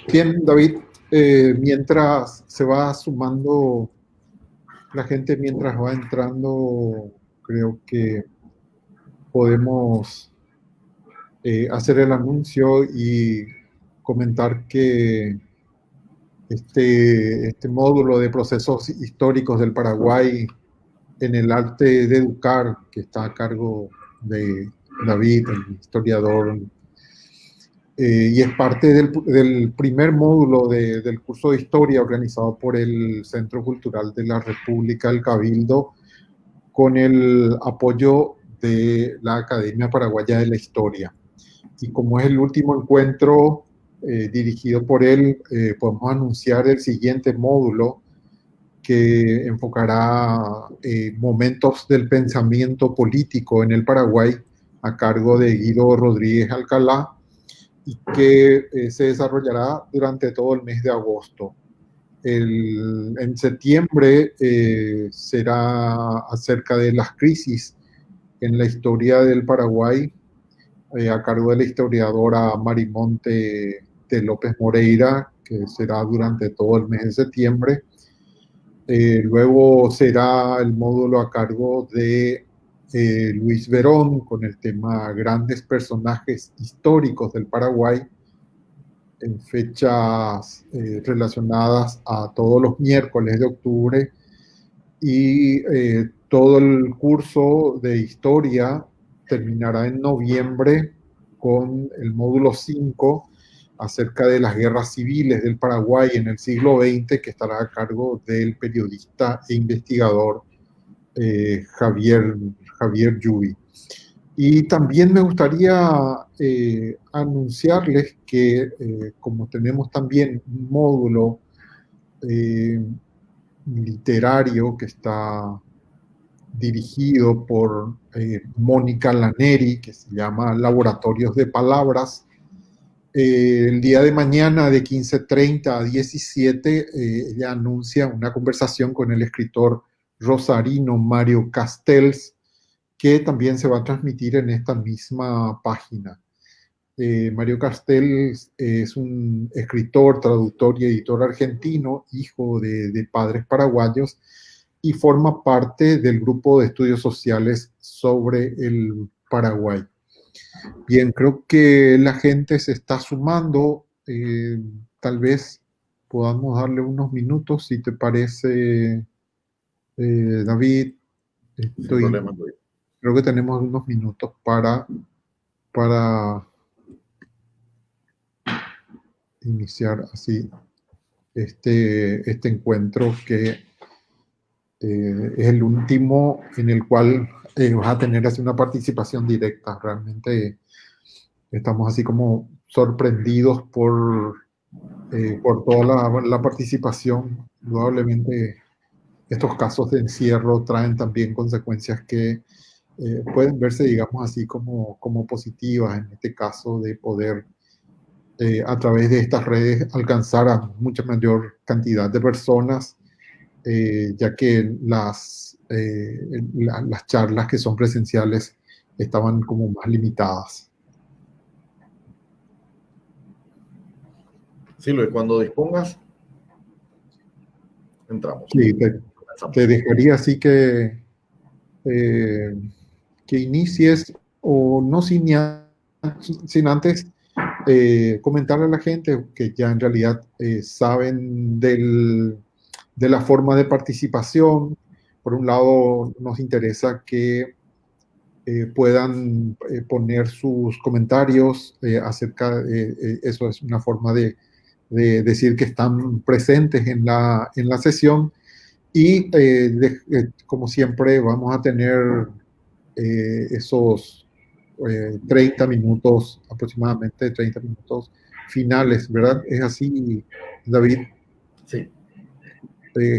Bien, David, mientras se va sumando la gente, mientras va entrando, creo que podemos hacer el anuncio y comentar que este módulo de procesos históricos del Paraguay en el arte de educar, que está a cargo de David, el historiador, y es parte del primer módulo del curso de historia organizado por el Centro Cultural de la República del Cabildo con el apoyo de la Academia Paraguaya de la Historia. Y como es el último encuentro dirigido por él, podemos anunciar el siguiente módulo que enfocará momentos del pensamiento político en el Paraguay a cargo de Guido Rodríguez Alcalá, y que se desarrollará durante todo el mes de agosto. En septiembre será acerca de las crisis en la historia del Paraguay, a cargo de la historiadora Marimonte de López Moreira, que será durante todo el mes de septiembre. Luego será el módulo a cargo de Luis Verón con el tema Grandes personajes históricos del Paraguay, en fechas relacionadas a todos los miércoles de octubre, y todo el curso de historia terminará en noviembre con el módulo 5 acerca de las guerras civiles del Paraguay en el siglo XX, que estará a cargo del periodista e investigador Javier Yubi. Y también me gustaría anunciarles que como tenemos también un módulo literario que está dirigido por Mónica Laneri, que se llama Laboratorios de Palabras, el día de mañana de 15:30 a 17, ella anuncia una conversación con el escritor rosarino Mario Castells, que también se va a transmitir en esta misma página. Mario Castells es un escritor, traductor y editor argentino, hijo de padres paraguayos, y forma parte del grupo de estudios sociales sobre el Paraguay. Bien, creo que la gente se está sumando. Tal vez podamos darle unos minutos, si te parece, David. Sin problema, Luis. Creo que tenemos unos minutos para iniciar así este encuentro, que es el último en el cual vas a tener así una participación directa. Realmente estamos así como sorprendidos por toda la participación. Indudablemente estos casos de encierro traen también consecuencias que pueden verse, digamos así, como positivas, en este caso de poder a través de estas redes alcanzar a mucha mayor cantidad de personas, ya que las charlas que son presenciales estaban como más limitadas. Sí, Luis, cuando dispongas, entramos. Sí, te dejaría así eh, que inicies, o no sin antes comentarle a la gente que ya en realidad saben de la forma de participación. Por un lado, nos interesa que puedan poner sus comentarios acerca de eso. Es una forma de decir que están presentes en la sesión. Y como siempre, vamos a tener esos 30 minutos, aproximadamente 30 minutos finales, ¿verdad? Es así, David. Sí.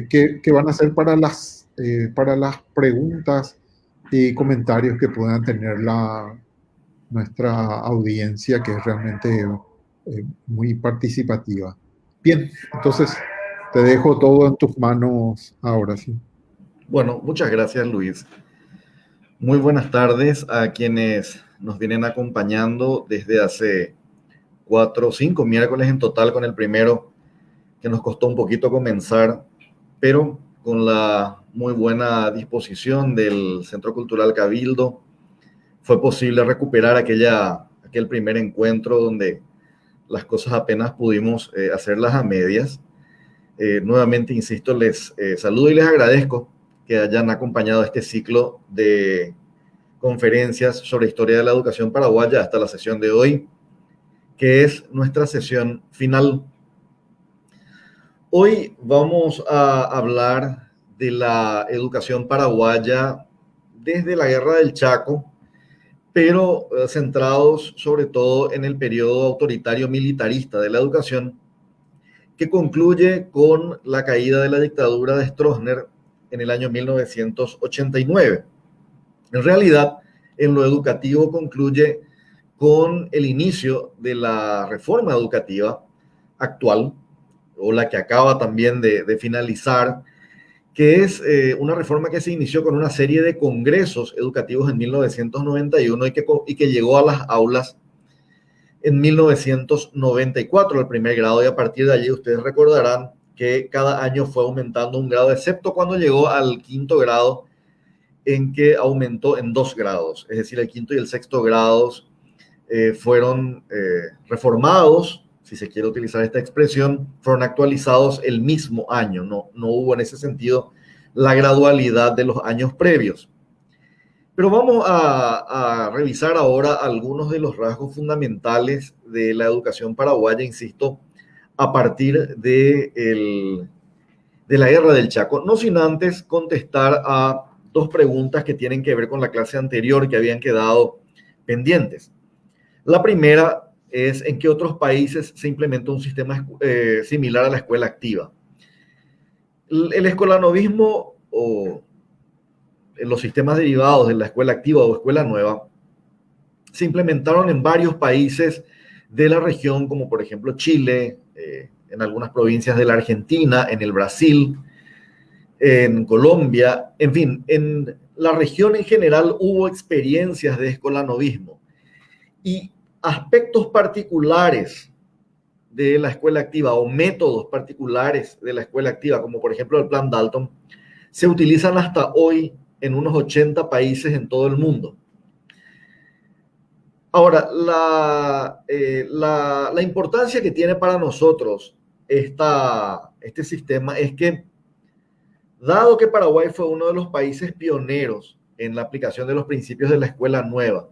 ¿Qué van a hacer para las preguntas y comentarios que puedan tener nuestra audiencia, que es realmente muy participativa? Bien, entonces te dejo todo en tus manos ahora, sí. Bueno, muchas gracias, Luis. Muy buenas tardes a quienes nos vienen acompañando desde hace 4, 5 miércoles en total con el primero, que nos costó un poquito comenzar, pero con la muy buena disposición del Centro Cultural Cabildo, fue posible recuperar aquel primer encuentro donde las cosas apenas pudimos hacerlas a medias. Nuevamente, insisto, les saludo y les agradezco que hayan acompañado este ciclo de conferencias sobre historia de la educación paraguaya hasta la sesión de hoy, que es nuestra sesión final. Hoy vamos a hablar de la educación paraguaya desde la Guerra del Chaco, pero centrados sobre todo en el periodo autoritario militarista de la educación, que concluye con la caída de la dictadura de Stroessner en el año 1989. En realidad, en lo educativo concluye con el inicio de la reforma educativa actual, o la que acaba también de finalizar, que es una reforma que se inició con una serie de congresos educativos en 1991 y que llegó a las aulas en 1994, el primer grado, y a partir de allí ustedes recordarán que cada año fue aumentando un grado, excepto cuando llegó al quinto grado, en que aumentó en 2 grados, es decir, el quinto y el sexto grados fueron reformados, si se quiere utilizar esta expresión, fueron actualizados el mismo año, no hubo en ese sentido la gradualidad de los años previos. Pero vamos a revisar ahora algunos de los rasgos fundamentales de la educación paraguaya, insisto, a partir de la Guerra del Chaco, no sin antes contestar a 2 preguntas que tienen que ver con la clase anterior que habían quedado pendientes. La primera es en qué otros países se implementa un sistema similar a la escuela activa. El escolanovismo o los sistemas derivados de la escuela activa o escuela nueva se implementaron en varios países de la región, como por ejemplo Chile, en algunas provincias de la Argentina, en el Brasil, en Colombia, en fin, en la región en general hubo experiencias de escolanovismo y aspectos particulares de la escuela activa o métodos particulares de la escuela activa, como por ejemplo el Plan Dalton, se utilizan hasta hoy en unos 80 países en todo el mundo. Ahora, la importancia que tiene para nosotros este sistema es que, dado que Paraguay fue uno de los países pioneros en la aplicación de los principios de la escuela nueva,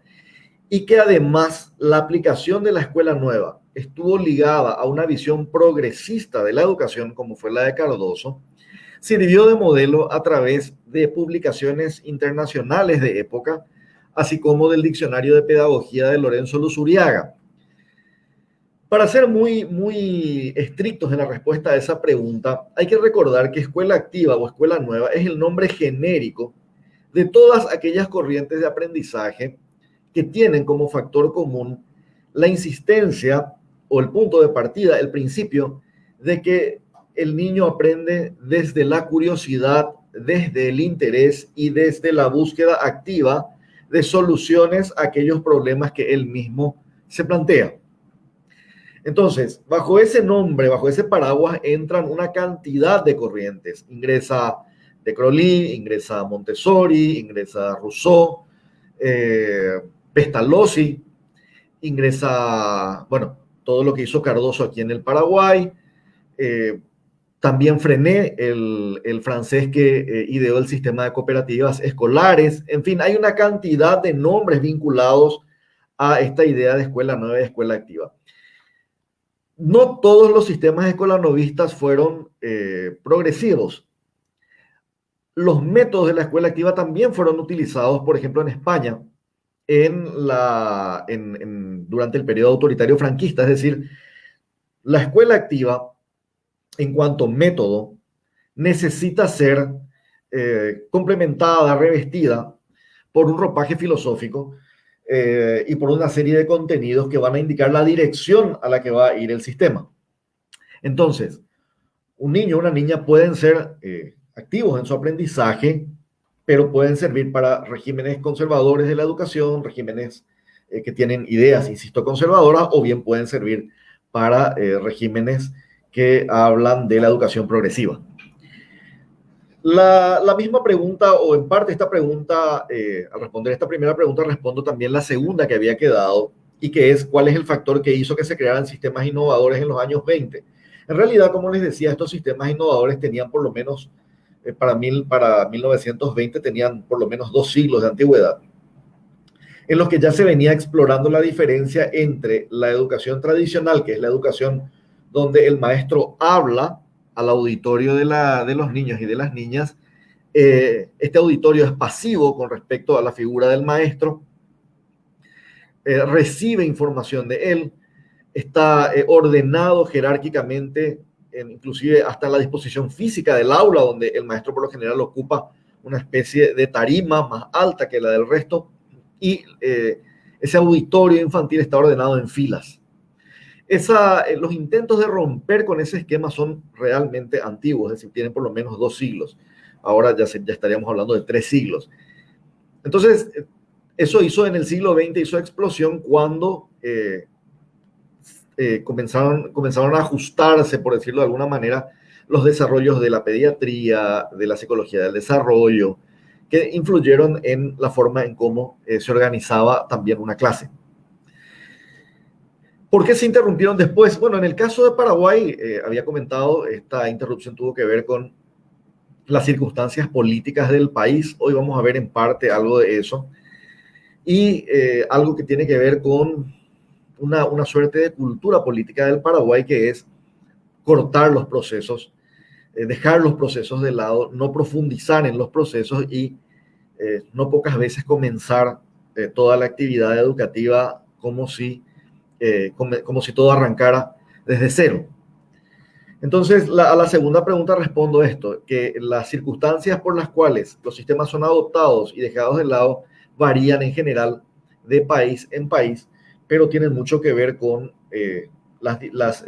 y que además la aplicación de la escuela nueva estuvo ligada a una visión progresista de la educación, como fue la de Cardoso, sirvió de modelo a través de publicaciones internacionales de época, así como del Diccionario de Pedagogía de Lorenzo Luzuriaga. Para ser muy estrictos en la respuesta a esa pregunta, hay que recordar que escuela activa o escuela nueva es el nombre genérico de todas aquellas corrientes de aprendizaje que tienen como factor común la insistencia o el punto de partida, el principio de que el niño aprende desde la curiosidad, desde el interés y desde la búsqueda activa de soluciones a aquellos problemas que él mismo se plantea. Entonces, bajo ese nombre, bajo ese paraguas, entran una cantidad de corrientes. Ingresa de Crowley, ingresa Montessori, ingresa Rousseau, Pestalozzi, ingresa, bueno, todo lo que hizo Cardoso aquí en el Paraguay, también Frenet, el francés que ideó el sistema de cooperativas escolares. En fin, hay una cantidad de nombres vinculados a esta idea de escuela nueva y escuela activa. No todos los sistemas escolanovistas fueron progresivos. Los métodos de la escuela activa también fueron utilizados, por ejemplo, en España, durante el periodo autoritario franquista. Es decir, la escuela activa, en cuanto método, necesita ser complementada, revestida por un ropaje filosófico y por una serie de contenidos que van a indicar la dirección a la que va a ir el sistema. Entonces, un niño o una niña pueden ser activos en su aprendizaje, pero pueden servir para regímenes conservadores de la educación, regímenes que tienen ideas, insisto, conservadoras, o bien pueden servir para regímenes que hablan de la educación progresiva. La misma pregunta, o en parte esta pregunta, al responder esta primera pregunta, respondo también la segunda que había quedado, y que es cuál es el factor que hizo que se crearan sistemas innovadores en los años 20. En realidad, como les decía, estos sistemas innovadores tenían por lo menos, para 1920, tenían por lo menos 2 siglos de antigüedad, en los que ya se venía explorando la diferencia entre la educación tradicional, que es la educación donde el maestro habla al auditorio de los niños y de las niñas. Este auditorio es pasivo con respecto a la figura del maestro, recibe información de él, está ordenado jerárquicamente, inclusive hasta la disposición física del aula, donde el maestro por lo general ocupa una especie de tarima más alta que la del resto, y ese auditorio infantil está ordenado en filas. Los intentos de romper con ese esquema son realmente antiguos, es decir, tienen por lo menos 2 siglos. Ahora ya estaríamos hablando de 3 siglos. Entonces, eso hizo en el siglo XX, hizo explosión cuando comenzaron a ajustarse, por decirlo de alguna manera, los desarrollos de la pediatría, de la psicología del desarrollo, que influyeron en la forma en cómo se organizaba también una clase. ¿Por qué se interrumpieron después? Bueno, en el caso de Paraguay, había comentado, esta interrupción tuvo que ver con las circunstancias políticas del país. Hoy vamos a ver en parte algo de eso. Y algo que tiene que ver con una suerte de cultura política del Paraguay, que es cortar los procesos, dejar los procesos de lado, no profundizar en los procesos y no pocas veces comenzar toda la actividad educativa como si todo arrancara desde cero. Entonces, a la segunda pregunta respondo esto, que las circunstancias por las cuales los sistemas son adoptados y dejados de lado varían en general de país en país, pero tienen mucho que ver con las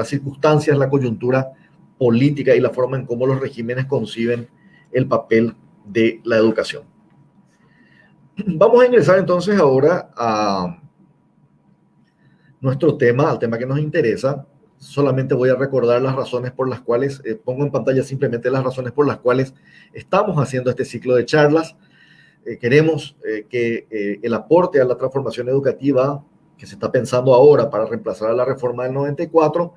circunstancias, la coyuntura política y la forma en cómo los regímenes conciben el papel de la educación. Vamos a ingresar entonces ahora a nuestro tema, al tema que nos interesa. Solamente voy a recordar las razones por las cuales, pongo en pantalla simplemente las razones por las cuales estamos haciendo este ciclo de charlas. Queremos que el aporte a la transformación educativa que se está pensando ahora para reemplazar a la reforma del 94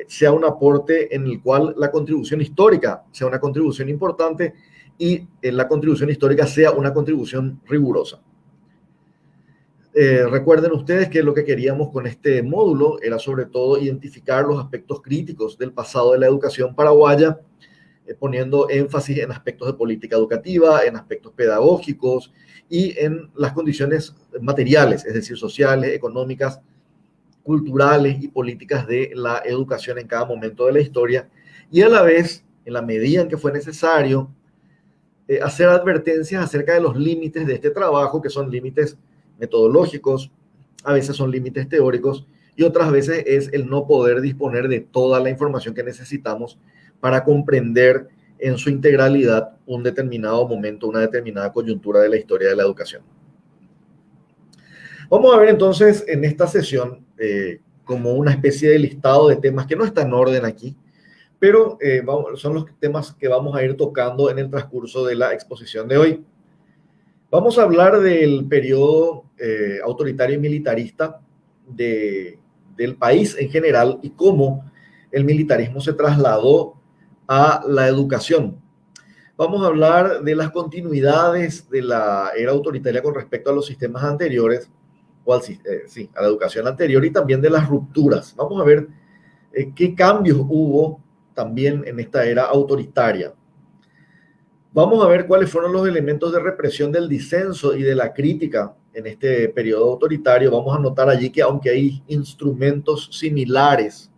sea un aporte en el cual la contribución histórica sea una contribución importante y la contribución histórica sea una contribución rigurosa. Recuerden ustedes que lo que queríamos con este módulo era sobre todo identificar los aspectos críticos del pasado de la educación paraguaya, poniendo énfasis en aspectos de política educativa, en aspectos pedagógicos y en las condiciones materiales, es decir, sociales, económicas, culturales y políticas de la educación en cada momento de la historia, y a la vez, en la medida en que fue necesario, hacer advertencias acerca de los límites de este trabajo, que son límites metodológicos, a veces son límites teóricos, y otras veces es el no poder disponer de toda la información que necesitamos para comprender en su integralidad un determinado momento, una determinada coyuntura de la historia de la educación. Vamos a ver entonces en esta sesión como una especie de listado de temas que no está en orden aquí, pero son los temas que vamos a ir tocando en el transcurso de la exposición de hoy. Vamos a hablar del periodo autoritario y militarista del país en general y cómo el militarismo se trasladó a la educación. Vamos a hablar de las continuidades de la era autoritaria con respecto a los sistemas anteriores, o a la educación anterior, y también de las rupturas. Vamos a ver qué cambios hubo también en esta era autoritaria. Vamos a ver cuáles fueron los elementos de represión del disenso y de la crítica en este periodo autoritario. Vamos a notar allí que aunque hay instrumentos similares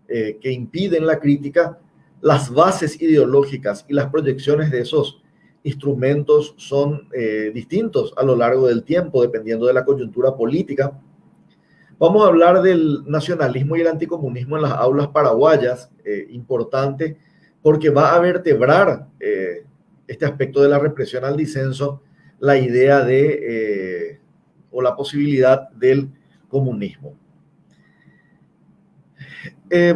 que impiden la crítica, las bases ideológicas y las proyecciones de esos instrumentos son distintos a lo largo del tiempo, dependiendo de la coyuntura política. Vamos a hablar del nacionalismo y el anticomunismo en las aulas paraguayas, importante, porque va a vertebrar este aspecto de la represión al disenso, la idea de o la posibilidad del comunismo.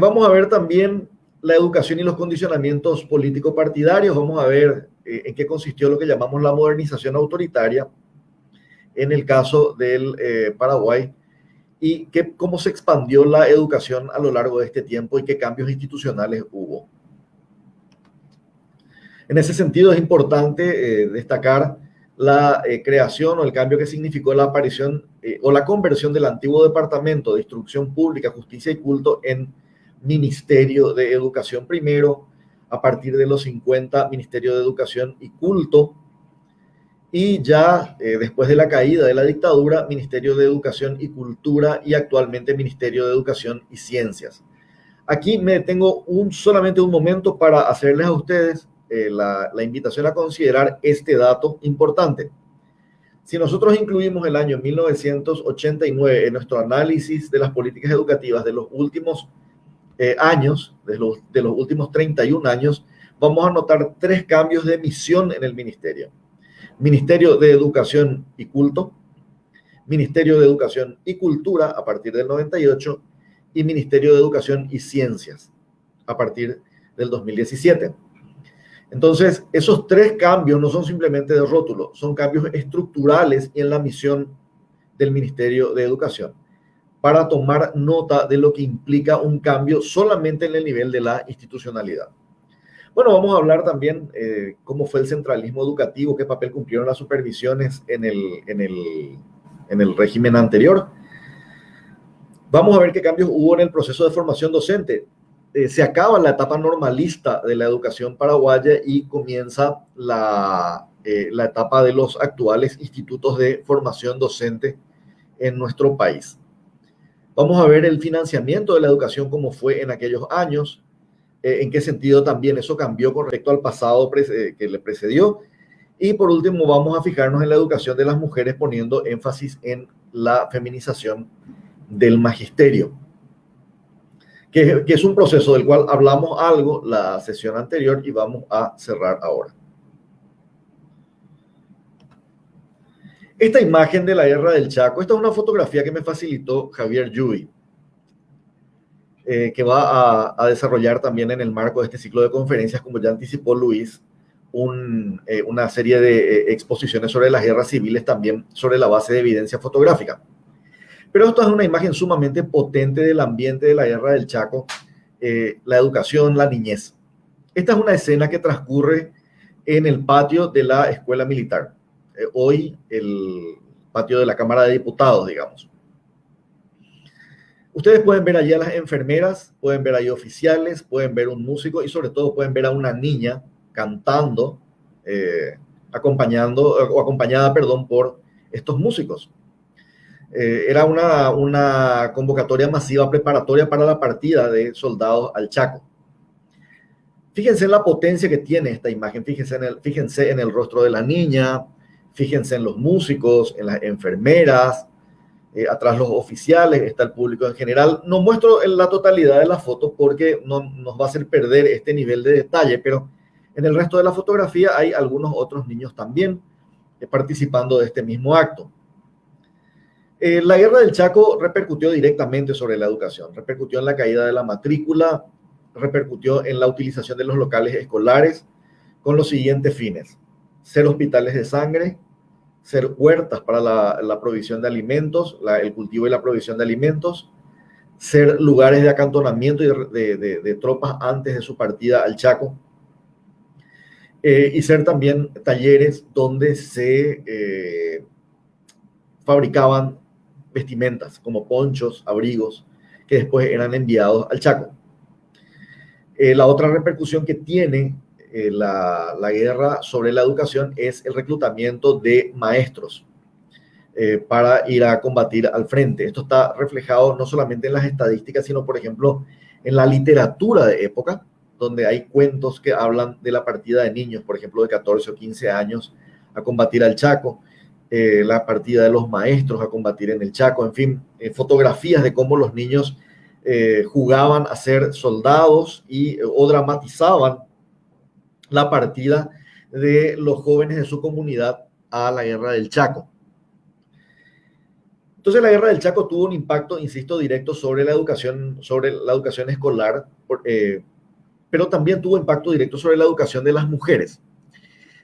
Vamos a ver también la educación y los condicionamientos político-partidarios. Vamos a ver en qué consistió lo que llamamos la modernización autoritaria en el caso del Paraguay y cómo se expandió la educación a lo largo de este tiempo y qué cambios institucionales hubo. En ese sentido es importante destacar la creación o el cambio que significó la aparición o la conversión del antiguo Departamento de Instrucción Pública, Justicia y Culto en Ministerio de Educación primero, a partir de los 50, Ministerio de Educación y Culto, y ya después de la caída de la dictadura, Ministerio de Educación y Cultura, y actualmente Ministerio de Educación y Ciencias. Aquí me detengo solamente un momento para hacerles a ustedes la invitación a considerar este dato importante. Si nosotros incluimos el año 1989 en nuestro análisis de las políticas educativas de los últimos años, de los últimos 31 años, vamos a notar 3 cambios de misión en el ministerio. Ministerio de Educación y Culto, Ministerio de Educación y Cultura a partir del 98 y Ministerio de Educación y Ciencias a partir del 2017. Entonces, esos 3 cambios no son simplemente de rótulo, son cambios estructurales en la misión del Ministerio de Educación para tomar nota de lo que implica un cambio solamente en el nivel de la institucionalidad. Bueno, vamos a hablar también cómo fue el centralismo educativo, qué papel cumplieron las supervisiones en el régimen anterior. Vamos a ver qué cambios hubo en el proceso de formación docente. Se acaba la etapa normalista de la educación paraguaya y comienza la etapa de los actuales institutos de formación docente en nuestro país. Vamos a ver el financiamiento de la educación como fue en aquellos años, en qué sentido también eso cambió con respecto al pasado que le precedió. Y por último vamos a fijarnos en la educación de las mujeres poniendo énfasis en la feminización del magisterio, que es un proceso del cual hablamos algo la sesión anterior y vamos a cerrar ahora. Esta imagen de la Guerra del Chaco, esta es una fotografía que me facilitó Javier Yuy, que va a desarrollar también en el marco de este ciclo de conferencias, como ya anticipó Luis, una serie de exposiciones sobre las guerras civiles, también sobre la base de evidencia fotográfica. Pero esto es una imagen sumamente potente del ambiente de la Guerra del Chaco, la educación, la niñez. Esta es una escena que transcurre en el patio de la Escuela Militar, hoy el patio de la Cámara de Diputados, digamos. Ustedes pueden ver allí a las enfermeras, pueden ver ahí oficiales, pueden ver un músico y sobre todo pueden ver a una niña cantando, acompañada por estos músicos. Era una convocatoria masiva preparatoria para la partida de soldados al Chaco. Fíjense en la potencia que tiene esta imagen, fíjense en el rostro de la niña, fíjense en los músicos, en las enfermeras, atrás los oficiales, está el público en general. No muestro la totalidad de la foto porque no nos va a hacer perder este nivel de detalle, pero en el resto de la fotografía hay algunos otros niños también participando de este mismo acto. La Guerra del Chaco repercutió directamente sobre la educación, repercutió en la caída de la matrícula, repercutió en la utilización de los locales escolares con los siguientes fines: ser hospitales de sangre, ser huertas para la provisión de alimentos, el cultivo y la provisión de alimentos, ser lugares de acantonamiento y de tropas antes de su partida al Chaco, y ser también talleres donde se fabricaban vestimentas como ponchos, abrigos, que después eran enviados al Chaco. La otra repercusión que tiene la guerra sobre la educación es el reclutamiento de maestros para ir a combatir al frente. Esto está reflejado no solamente en las estadísticas, sino, por ejemplo, en la literatura de época, donde hay cuentos que hablan de la partida de niños, por ejemplo, de 14 o 15 años a combatir al Chaco, la partida de los maestros a combatir en el Chaco, en fin, fotografías de cómo los niños jugaban a ser soldados o dramatizaban la partida de los jóvenes de su comunidad a la Guerra del Chaco. Entonces la guerra del Chaco tuvo un impacto, insisto, directo sobre la educación escolar, pero también tuvo impacto directo sobre la educación de las mujeres.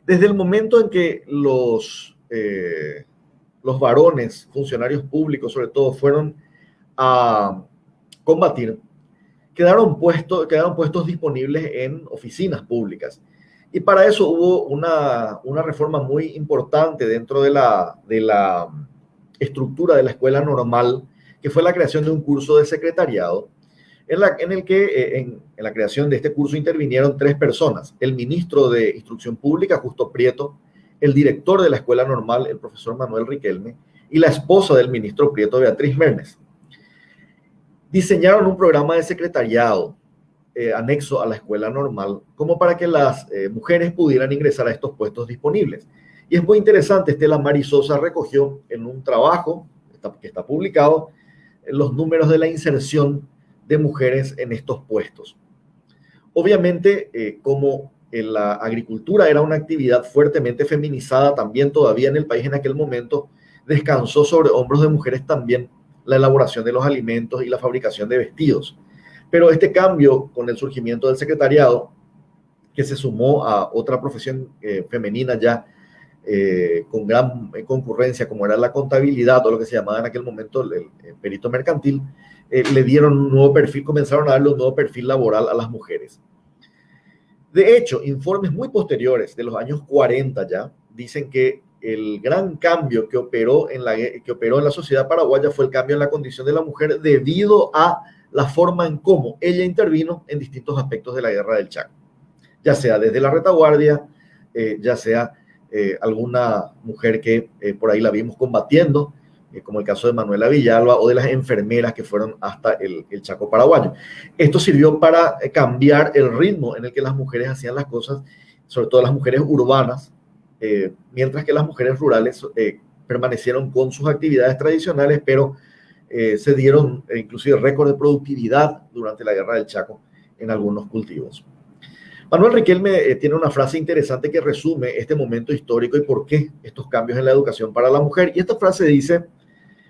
Desde el momento en que los varones, funcionarios públicos sobre todo, fueron a combatir, quedaron puestos disponibles en oficinas públicas. Y para eso hubo una reforma muy importante dentro de la estructura de la escuela normal, que fue la creación de un curso de secretariado, en el que en la creación de este curso intervinieron 3 personas: el ministro de Instrucción Pública, Justo Prieto, el director de la escuela normal, el profesor Manuel Riquelme, y la esposa del ministro Prieto, Beatriz Mernes. Diseñaron un programa de secretariado anexo a la escuela normal, como para que las mujeres pudieran ingresar a estos puestos disponibles. Y es muy interesante, Estela Mari Sosa recogió en un trabajo que está publicado los números de la inserción de mujeres en estos puestos. Obviamente, como la agricultura era una actividad fuertemente feminizada también todavía en el país en aquel momento, descansó sobre hombros de mujeres también la elaboración de los alimentos y la fabricación de vestidos. Pero este cambio con el surgimiento del secretariado, que se sumó a otra profesión femenina ya con gran concurrencia, como era la contabilidad o lo que se llamaba en aquel momento el perito mercantil, le dieron un nuevo perfil, comenzaron a darle un nuevo perfil laboral a las mujeres. De hecho, informes muy posteriores, de los años 40 ya, dicen que el gran cambio que operó en la sociedad paraguaya fue el cambio en la condición de la mujer debido a la forma en cómo ella intervino en distintos aspectos de la guerra del Chaco, ya sea desde la retaguardia, ya sea alguna mujer que por ahí la vimos combatiendo, como el caso de Manuela Villalba, o de las enfermeras que fueron hasta el Chaco paraguayo. Esto sirvió para cambiar el ritmo en el que las mujeres hacían las cosas, sobre todo las mujeres urbanas, mientras que las mujeres rurales permanecieron con sus actividades tradicionales, pero se dieron inclusive récord de productividad durante la guerra del Chaco en algunos cultivos. Manuel Riquelme tiene una frase interesante que resume este momento histórico y por qué estos cambios en la educación para la mujer. Y esta frase dice: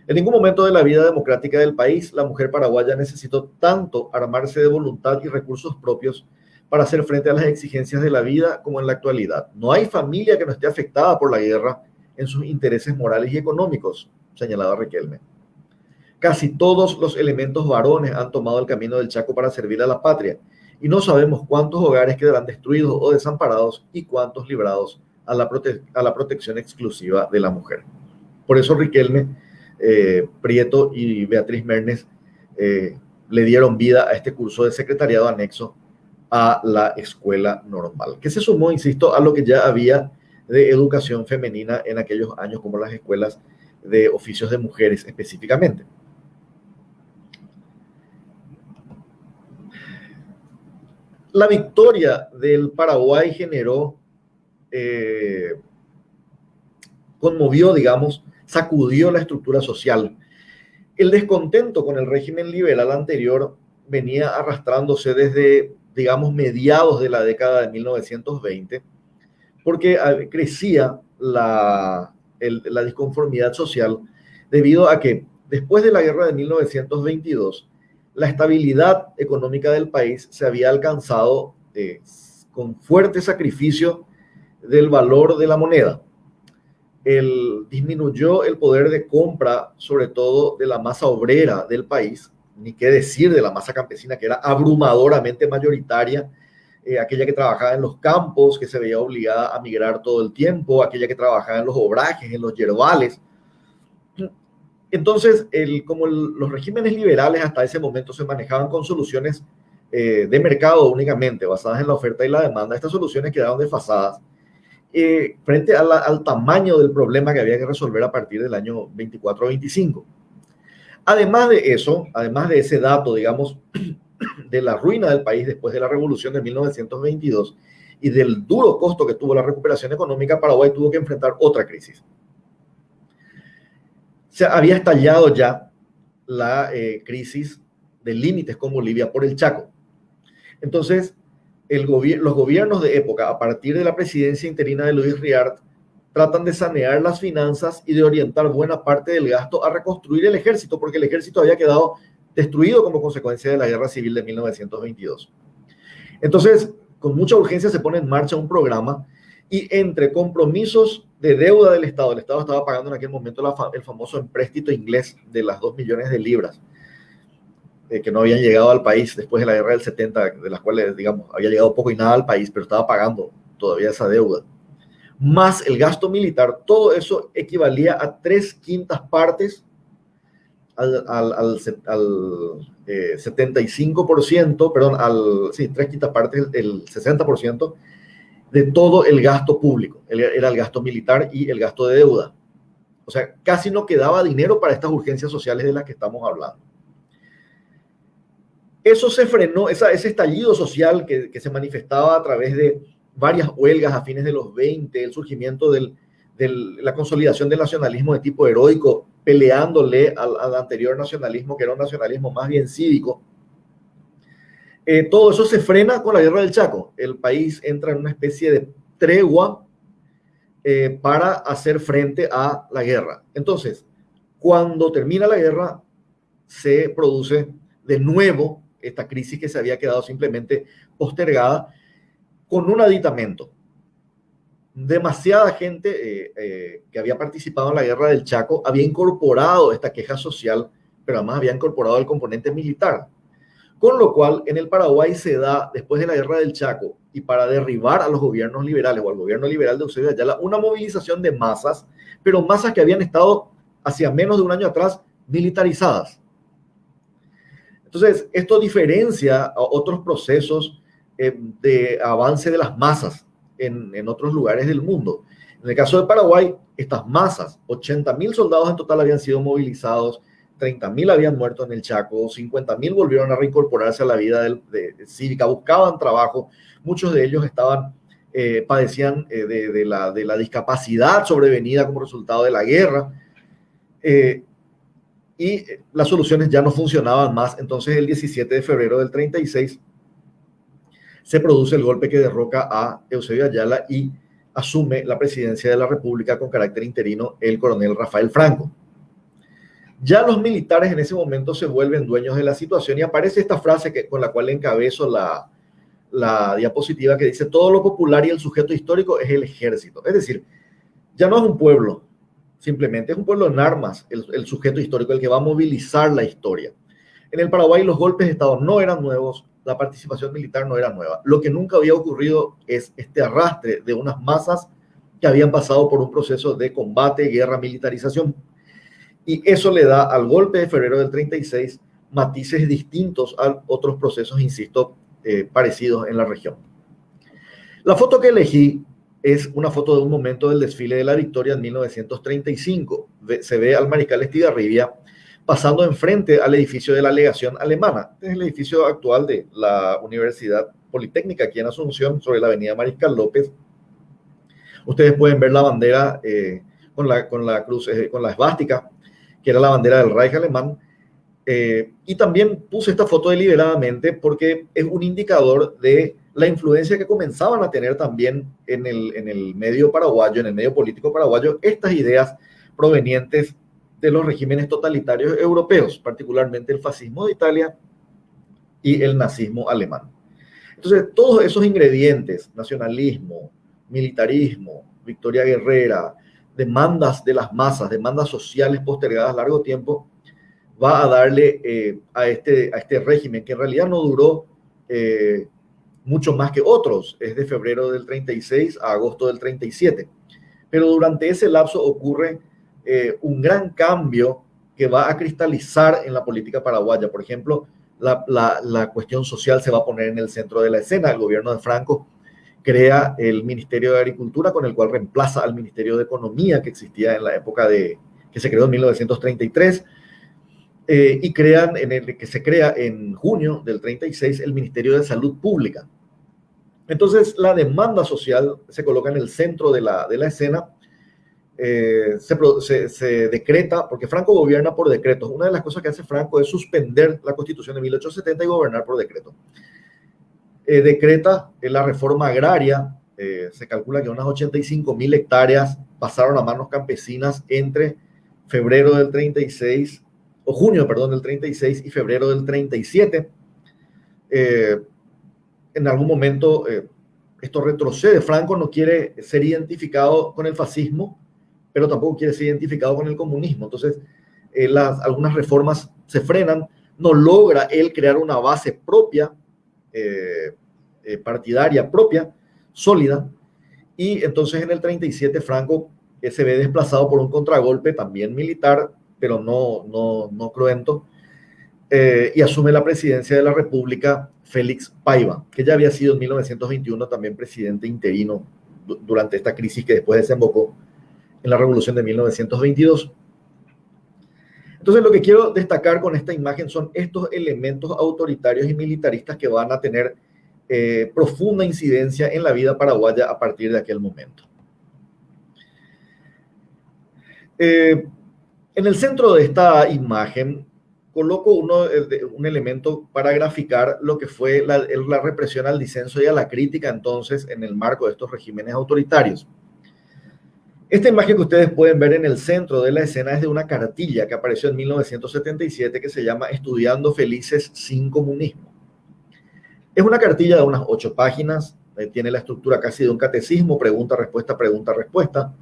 en ningún momento de la vida democrática del país, la mujer paraguaya necesitó tanto armarse de voluntad y recursos propios para hacer frente a las exigencias de la vida como en la actualidad. No hay familia que no esté afectada por la guerra en sus intereses morales y económicos, señalaba Riquelme. Casi todos los elementos varones han tomado el camino del Chaco para servir a la patria, y no sabemos cuántos hogares quedarán destruidos o desamparados y cuántos librados a la protección exclusiva de la mujer. Por eso Riquelme, Prieto y Beatriz Mernes le dieron vida a este curso de secretariado anexo a la escuela normal, que se sumó, insisto, a lo que ya había de educación femenina en aquellos años, como las escuelas de oficios de mujeres específicamente. La victoria del Paraguay conmovió, digamos, sacudió la estructura social. El descontento con el régimen liberal anterior venía arrastrándose desde, digamos, mediados de la década de 1920, porque crecía la disconformidad social debido a que después de la guerra de 1922, la estabilidad económica del país se había alcanzado con fuerte sacrificio del valor de la moneda. Disminuyó el poder de compra, sobre todo de la masa obrera del país, ni qué decir de la masa campesina, que era abrumadoramente mayoritaria, aquella que trabajaba en los campos, que se veía obligada a migrar todo el tiempo, aquella que trabajaba en los obrajes, en los yerbales. Entonces, como los regímenes liberales hasta ese momento se manejaban con soluciones de mercado únicamente, basadas en la oferta y la demanda, estas soluciones quedaron desfasadas frente al tamaño del problema que había que resolver a partir del año 24-25. Además de eso, además de ese dato, digamos, de la ruina del país después de la revolución de 1922 y del duro costo que tuvo la recuperación económica, Paraguay tuvo que enfrentar otra crisis. Se había estallado ya la crisis de límites con Bolivia por el Chaco. Entonces, los gobiernos de época, a partir de la presidencia interina de Luis Riart, tratan de sanear las finanzas y de orientar buena parte del gasto a reconstruir el ejército, porque el ejército había quedado destruido como consecuencia de la guerra civil de 1922. Entonces, con mucha urgencia se pone en marcha un programa y entre compromisos de deuda del Estado, el Estado estaba pagando en aquel momento el famoso empréstito inglés de las 2 millones de libras que no habían llegado al país después de la guerra del 70, de las cuales, digamos, había llegado poco y nada al país, pero estaba pagando todavía esa deuda, más el gasto militar, todo eso equivalía a 3/5 partes al 75%, perdón, 3/5 partes, el 60% de todo el gasto público, era el gasto militar y el gasto de deuda. O sea, casi no quedaba dinero para estas urgencias sociales de las que estamos hablando. Eso se frenó, ese estallido social que se manifestaba a través de varias huelgas a fines de los 20, el surgimiento de la consolidación del nacionalismo de tipo heroico, peleándole al anterior nacionalismo, que era un nacionalismo más bien cívico. Todo eso se frena con la guerra del Chaco. El país entra en una especie de tregua para hacer frente a la guerra. Entonces, cuando termina la guerra, se produce de nuevo esta crisis que se había quedado simplemente postergada con un aditamento. Demasiada gente que había participado en la guerra del Chaco había incorporado esta queja social, pero además había incorporado el componente militar. Con lo cual, en el Paraguay se da, después de la guerra del Chaco, y para derribar a los gobiernos liberales o al gobierno liberal de Eusebio Ayala, una movilización de masas, pero masas que habían estado hacia menos de un año atrás militarizadas. Entonces, esto diferencia a otros procesos de avance de las masas en otros lugares del mundo. En el caso de Paraguay, estas masas, 80.000 soldados en total habían sido movilizados, 30.000 habían muerto en el Chaco, 50.000 volvieron a reincorporarse a la vida cívica, buscaban trabajo, muchos de ellos padecían de la discapacidad sobrevenida como resultado de la guerra, y las soluciones ya no funcionaban más. Entonces, el 17 de febrero del 36 se produce el golpe que derroca a Eusebio Ayala y asume la presidencia de la República con carácter interino el coronel Rafael Franco. Ya los militares en ese momento se vuelven dueños de la situación y aparece esta frase con la cual encabezo la diapositiva que dice: todo lo popular y el sujeto histórico es el ejército. Es decir, ya no es un pueblo, simplemente es un pueblo en armas, el sujeto histórico, el que va a movilizar la historia. En el Paraguay los golpes de Estado no eran nuevos, la participación militar no era nueva. Lo que nunca había ocurrido es este arrastre de unas masas que habían pasado por un proceso de combate, guerra, militarización. Y eso le da al golpe de febrero del 36 matices distintos a otros procesos, insisto, parecidos en la región. La foto que elegí es una foto de un momento del desfile de la Victoria en 1935. Se ve al mariscal Estigarribia pasando enfrente al edificio de la legación alemana. Este es el edificio actual de la Universidad Politécnica aquí en Asunción, sobre la avenida Mariscal López. Ustedes pueden ver la bandera con la cruz, con la esvástica, que era la bandera del Reich alemán. Y también puse esta foto deliberadamente porque es un indicador de la influencia que comenzaban a tener también en el medio paraguayo, en el medio político paraguayo, estas ideas provenientes de los regímenes totalitarios europeos, particularmente el fascismo de Italia y el nazismo alemán. Entonces, todos esos ingredientes, nacionalismo, militarismo, victoria guerrera, demandas de las masas, demandas sociales postergadas a largo tiempo, va a darle a este régimen, que en realidad no duró mucho más que otros, es de febrero del 36 a agosto del 37, pero durante ese lapso ocurre un gran cambio que va a cristalizar en la política paraguaya. Por ejemplo, la cuestión social se va a poner en el centro de la escena. El gobierno de Franco crea el Ministerio de Agricultura, con el cual reemplaza al Ministerio de Economía que existía en la época que se creó en 1933, y que se crea en junio del 36 el Ministerio de Salud Pública. Entonces, la demanda social se coloca en el centro de la escena. Se decreta, porque Franco gobierna por decretos. Una de las cosas que hace Franco es suspender la Constitución de 1870 y gobernar por decreto. Decreta la reforma agraria Se calcula que unas 85.000 hectáreas pasaron a manos campesinas entre febrero del 36, o junio, perdón, del 36 y febrero del 37. En algún momento esto retrocede. Franco no quiere ser identificado con el fascismo, pero tampoco quiere ser identificado con el comunismo. Entonces, algunas reformas se frenan, no logra él crear una base propia, partidaria propia, sólida, y entonces en el 37 Franco se ve desplazado por un contragolpe también militar, pero no cruento, y asume la presidencia de la República Félix Paiva, que ya había sido en 1921 también presidente interino durante esta crisis que después desembocó en la Revolución de 1922. Entonces, lo que quiero destacar con esta imagen son estos elementos autoritarios y militaristas que van a tener profunda incidencia en la vida paraguaya a partir de aquel momento. En el centro de esta imagen coloco un elemento para graficar lo que fue la represión al disenso y a la crítica entonces en el marco de estos regímenes autoritarios. Esta imagen que ustedes pueden ver en el centro de la escena es de una cartilla que apareció en 1977 que se llama Estudiando Felices sin Comunismo. Es una cartilla de unas 8 páginas, tiene la estructura casi de un catecismo, pregunta-respuesta, pregunta-respuesta,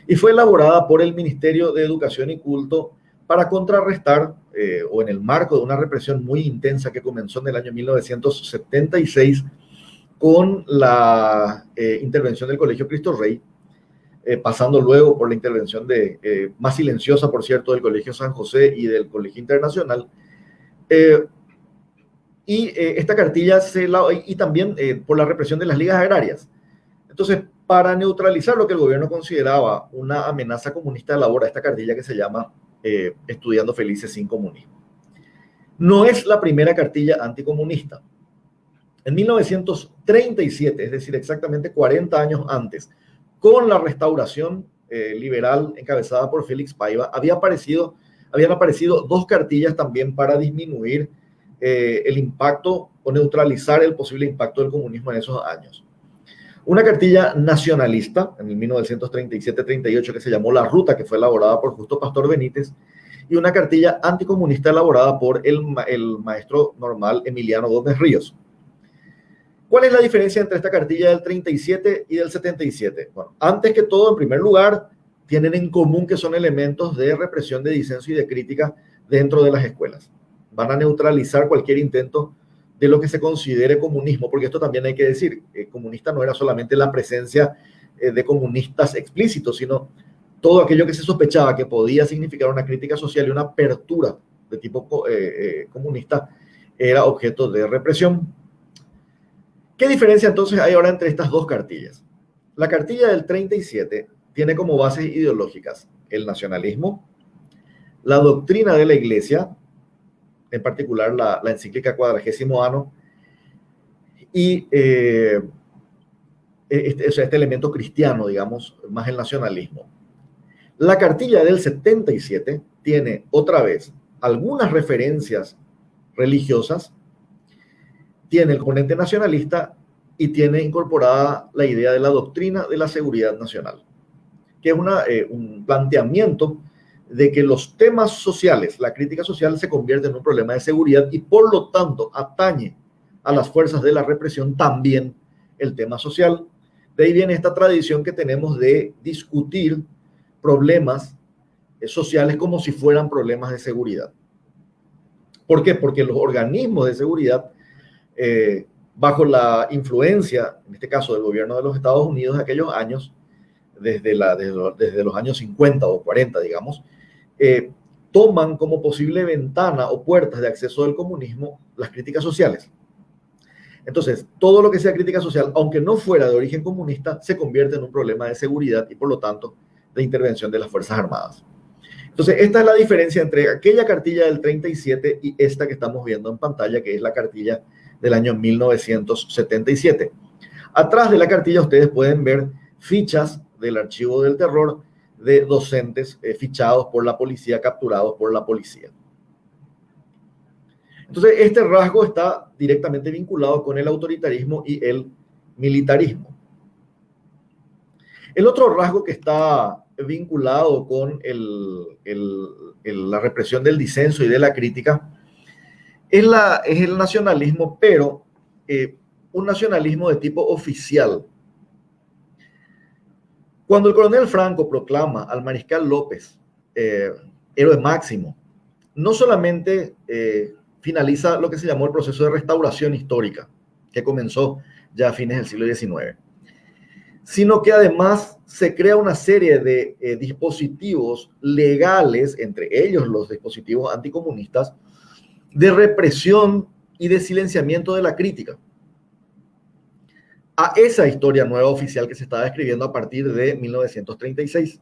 y fue elaborada por el Ministerio de Educación y Culto para contrarrestar, o en el marco de una represión muy intensa que comenzó en el año 1976 con la intervención del Colegio Cristo Rey, pasando luego por la intervención más silenciosa, por cierto, del Colegio San José y del Colegio Internacional. Esta cartilla y también por la represión de las ligas agrarias. Entonces, para neutralizar lo que el gobierno consideraba una amenaza comunista, elabora esta cartilla que se llama Estudiando Felices sin Comunismo. No es la primera cartilla anticomunista. En 1937, es decir, exactamente 40 años antes, con la restauración liberal encabezada por Félix Paiva, habían aparecido 2 cartillas también para disminuir el impacto o neutralizar el posible impacto del comunismo en esos años. Una cartilla nacionalista en el 1937-38 que se llamó La Ruta, que fue elaborada por Justo Pastor Benítez, y una cartilla anticomunista elaborada por el maestro normal Emiliano Gómez Ríos. ¿Cuál es la diferencia entre esta cartilla del 37 y del 77? Bueno, antes que todo, en primer lugar, tienen en común que son elementos de represión, de disenso y de crítica dentro de las escuelas. Van a neutralizar cualquier intento de lo que se considere comunismo, porque esto también hay que decir, comunista no era solamente la presencia de comunistas explícitos, sino todo aquello que se sospechaba que podía significar una crítica social y una apertura de tipo comunista era objeto de represión. ¿Qué diferencia entonces hay ahora entre estas 2 cartillas? La cartilla del 37 tiene como bases ideológicas el nacionalismo, la doctrina de la Iglesia, en particular la encíclica Quadragésimo Anno, y este elemento cristiano, digamos, más el nacionalismo. La cartilla del 77 tiene otra vez algunas referencias religiosas, tiene el componente nacionalista y tiene incorporada la idea de la doctrina de la seguridad nacional, que es un planteamiento de que los temas sociales, la crítica social se convierte en un problema de seguridad y por lo tanto atañe a las fuerzas de la represión también el tema social. De ahí viene esta tradición que tenemos de discutir problemas sociales como si fueran problemas de seguridad. ¿Por qué? Porque los organismos de seguridad, bajo la influencia, en este caso del gobierno de los Estados Unidos de aquellos años, desde los años 50 o 40, digamos, toman como posible ventana o puertas de acceso del comunismo las críticas sociales. Entonces, todo lo que sea crítica social, aunque no fuera de origen comunista, se convierte en un problema de seguridad y, por lo tanto, de intervención de las Fuerzas Armadas. Entonces, esta es la diferencia entre aquella cartilla del 37 y esta que estamos viendo en pantalla, que es la cartilla del año 1977. Atrás de la cartilla ustedes pueden ver fichas del archivo del terror de docentes fichados por la policía, capturados por la policía. Entonces, este rasgo está directamente vinculado con el autoritarismo y el militarismo. El otro rasgo que está vinculado con la represión del disenso y de la crítica es el nacionalismo, pero un nacionalismo de tipo oficial. Cuando el coronel Franco proclama al mariscal López héroe máximo, no solamente finaliza lo que se llamó el proceso de restauración histórica, que comenzó ya a fines del siglo XIX, sino que además se crea una serie de dispositivos legales, entre ellos los dispositivos anticomunistas, de represión y de silenciamiento de la crítica a esa historia nueva oficial que se estaba escribiendo a partir de 1936.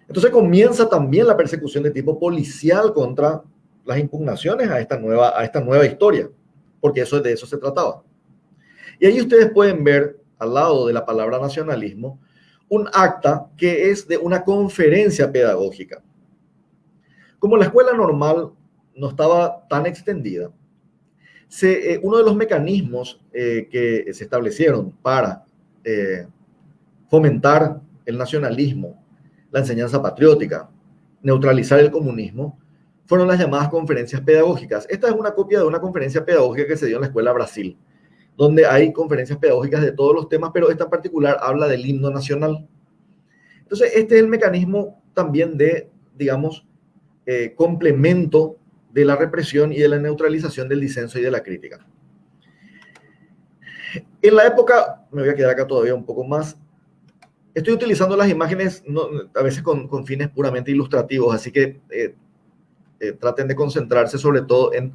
Entonces comienza también la persecución de tipo policial contra las impugnaciones a esta nueva historia, porque de eso se trataba. Y ahí ustedes pueden ver, al lado de la palabra nacionalismo, un acta que es de una conferencia pedagógica. Como la escuela normal no estaba tan extendida, uno de los mecanismos que se establecieron para fomentar el nacionalismo, la enseñanza patriótica, neutralizar el comunismo, fueron las llamadas conferencias pedagógicas. Esta es una copia de una conferencia pedagógica que se dio en la Escuela Brasil, donde hay conferencias pedagógicas de todos los temas, pero esta en particular habla del himno nacional. Entonces, este es el mecanismo también de, digamos, complemento de la represión y de la neutralización del disenso y de la crítica. En la época, me voy a quedar acá todavía un poco más, estoy utilizando las imágenes a veces con fines puramente ilustrativos, así que traten de concentrarse sobre todo en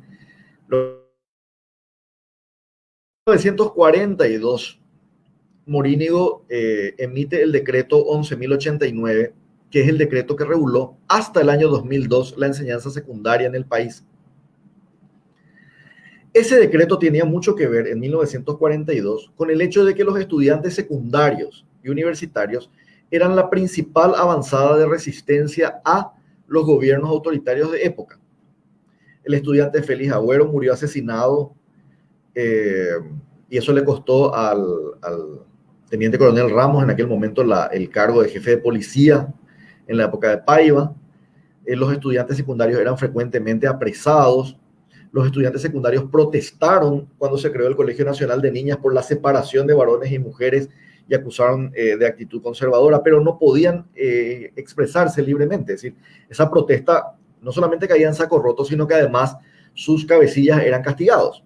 1942. Morínigo emite el decreto 11.089, que es el decreto que reguló hasta el año 2002 la enseñanza secundaria en el país. Ese decreto tenía mucho que ver en 1942 con el hecho de que los estudiantes secundarios y universitarios eran la principal avanzada de resistencia a los gobiernos autoritarios de época. El estudiante Félix Agüero murió asesinado y eso le costó al teniente coronel Ramos en aquel momento el cargo de jefe de policía en la época de Paiva. Los estudiantes secundarios eran frecuentemente apresados. Los estudiantes secundarios protestaron cuando se creó el Colegio Nacional de Niñas por la separación de varones y mujeres y acusaron de actitud conservadora, pero no podían expresarse libremente. Es decir, esa protesta no solamente caía en saco roto, sino que además sus cabecillas eran castigados.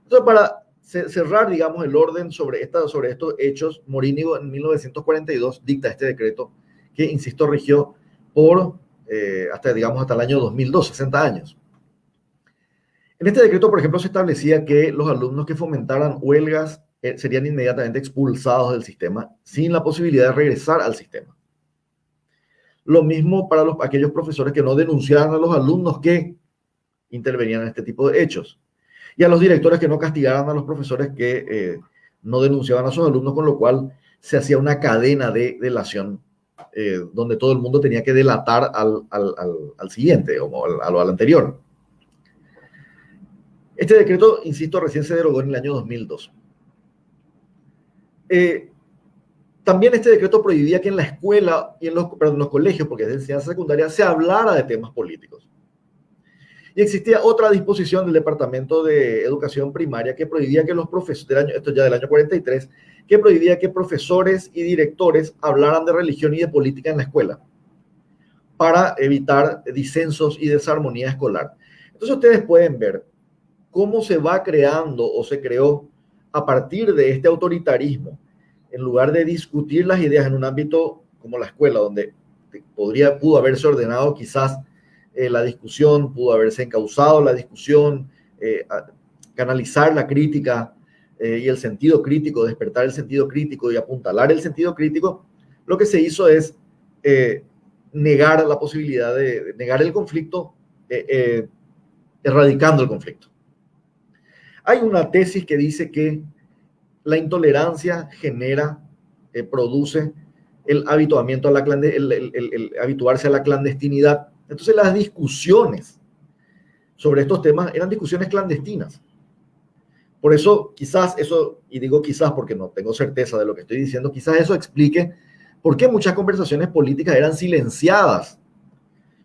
Entonces, para cerrar, digamos, el orden sobre estos hechos, Morínigo en 1942 dicta este decreto que, insisto, rigió por hasta el año 2002, 60 años. En este decreto, por ejemplo, se establecía que los alumnos que fomentaran huelgas serían inmediatamente expulsados del sistema sin la posibilidad de regresar al sistema. Lo mismo para aquellos profesores que no denunciaran a los alumnos que intervenían en este tipo de hechos. Y a los directores que no castigaran a los profesores que no denunciaban a sus alumnos, con lo cual se hacía una cadena de delación donde todo el mundo tenía que delatar al siguiente o al anterior. Este decreto, insisto, recién se derogó en el año 2002. También este decreto prohibía que en la escuela y en los colegios, porque es de enseñanza secundaria, se hablara de temas políticos. Y existía otra disposición del Departamento de Educación Primaria que prohibía que los profesores, esto ya del año 43, que prohibía que profesores y directores hablaran de religión y de política en la escuela para evitar disensos y desarmonía escolar. Entonces ustedes pueden ver cómo se va creando o se creó a partir de este autoritarismo, en lugar de discutir las ideas en un ámbito como la escuela, donde pudo haberse ordenado quizás la discusión, pudo haberse encauzado la discusión, canalizar la crítica y el sentido crítico, despertar el sentido crítico y apuntalar el sentido crítico. Lo que se hizo es negar la posibilidad de negar el conflicto, erradicando el conflicto. Hay una tesis que dice que la intolerancia produce el habituamiento a el habituarse a la clandestinidad. Entonces las discusiones sobre estos temas eran discusiones clandestinas. Por eso, quizás eso, y digo quizás porque no tengo certeza de lo que estoy diciendo, quizás eso explique por qué muchas conversaciones políticas eran silenciadas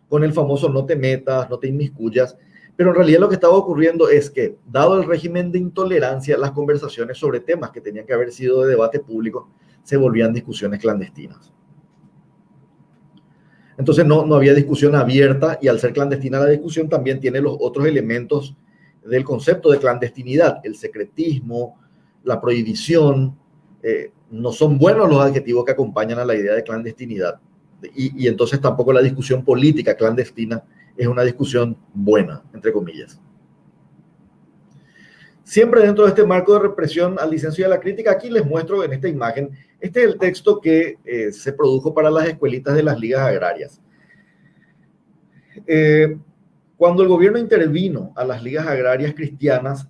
con el famoso no te metas, no te inmiscuyas, pero en realidad lo que estaba ocurriendo es que, dado el régimen de intolerancia, las conversaciones sobre temas que tenían que haber sido de debate público se volvían discusiones clandestinas. Entonces no había discusión abierta, y al ser clandestina la discusión también tiene los otros elementos del concepto de clandestinidad, el secretismo, la prohibición. No son buenos los adjetivos que acompañan a la idea de clandestinidad, y entonces tampoco la discusión política clandestina es una discusión buena, entre comillas. Siempre dentro de este marco de represión al disenso y a la crítica, aquí les muestro en esta imagen, este es el texto que se produjo para las escuelitas de las ligas agrarias. Cuando el gobierno intervino a las ligas agrarias cristianas,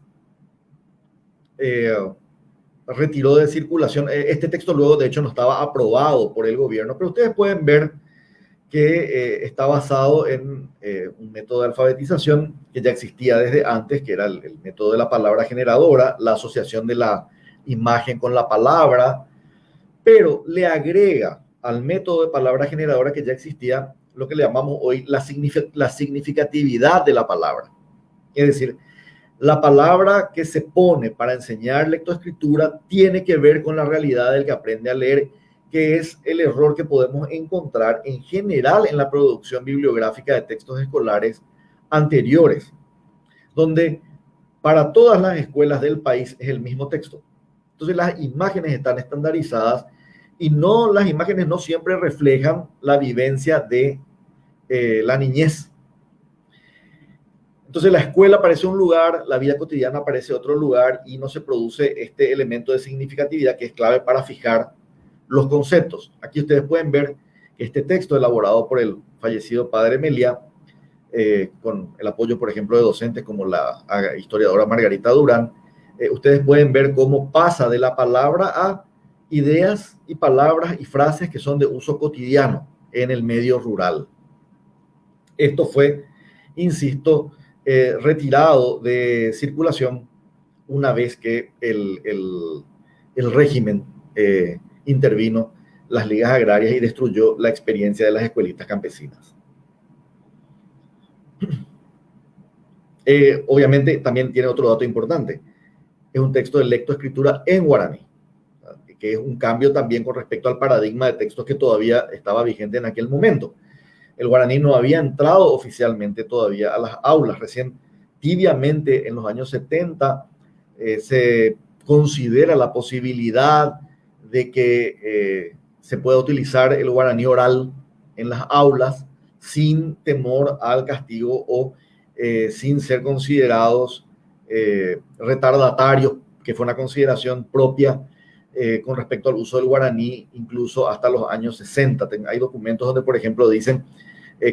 retiró de circulación, este texto luego de hecho no estaba aprobado por el gobierno, pero ustedes pueden ver que está basado en un método de alfabetización que ya existía desde antes, que era el método de la palabra generadora, la asociación de la imagen con la palabra, pero le agrega al método de palabra generadora que ya existía lo que le llamamos hoy la significatividad de la palabra. Es decir, la palabra que se pone para enseñar lectoescritura tiene que ver con la realidad del que aprende a leer, que es el error que podemos encontrar en general en la producción bibliográfica de textos escolares anteriores, donde para todas las escuelas del país es el mismo texto. Entonces las imágenes están estandarizadas y las imágenes no siempre reflejan la vivencia de la niñez. Entonces la escuela parece un lugar, la vida cotidiana parece otro lugar, y no se produce este elemento de significatividad que es clave para fijar los conceptos. Aquí ustedes pueden ver que este texto elaborado por el fallecido padre Meliá, con el apoyo, por ejemplo, de docentes como la historiadora Margarita Durán, ustedes pueden ver cómo pasa de la palabra a ideas y palabras y frases que son de uso cotidiano en el medio rural. Esto fue, insisto, retirado de circulación una vez que el régimen intervino las ligas agrarias y destruyó la experiencia de las escuelitas campesinas. Obviamente también tiene otro dato importante. Es un texto de lectoescritura en guaraní, que es un cambio también con respecto al paradigma de textos que todavía estaba vigente en aquel momento. El guaraní no había entrado oficialmente todavía a las aulas. Recién tibiamente en los años 70 se considera la posibilidad de que se pueda utilizar el guaraní oral en las aulas sin temor al castigo o sin ser considerados retardatarios, que fue una consideración propia con respecto al uso del guaraní, incluso hasta los años 60. Hay documentos donde, por ejemplo, dicen,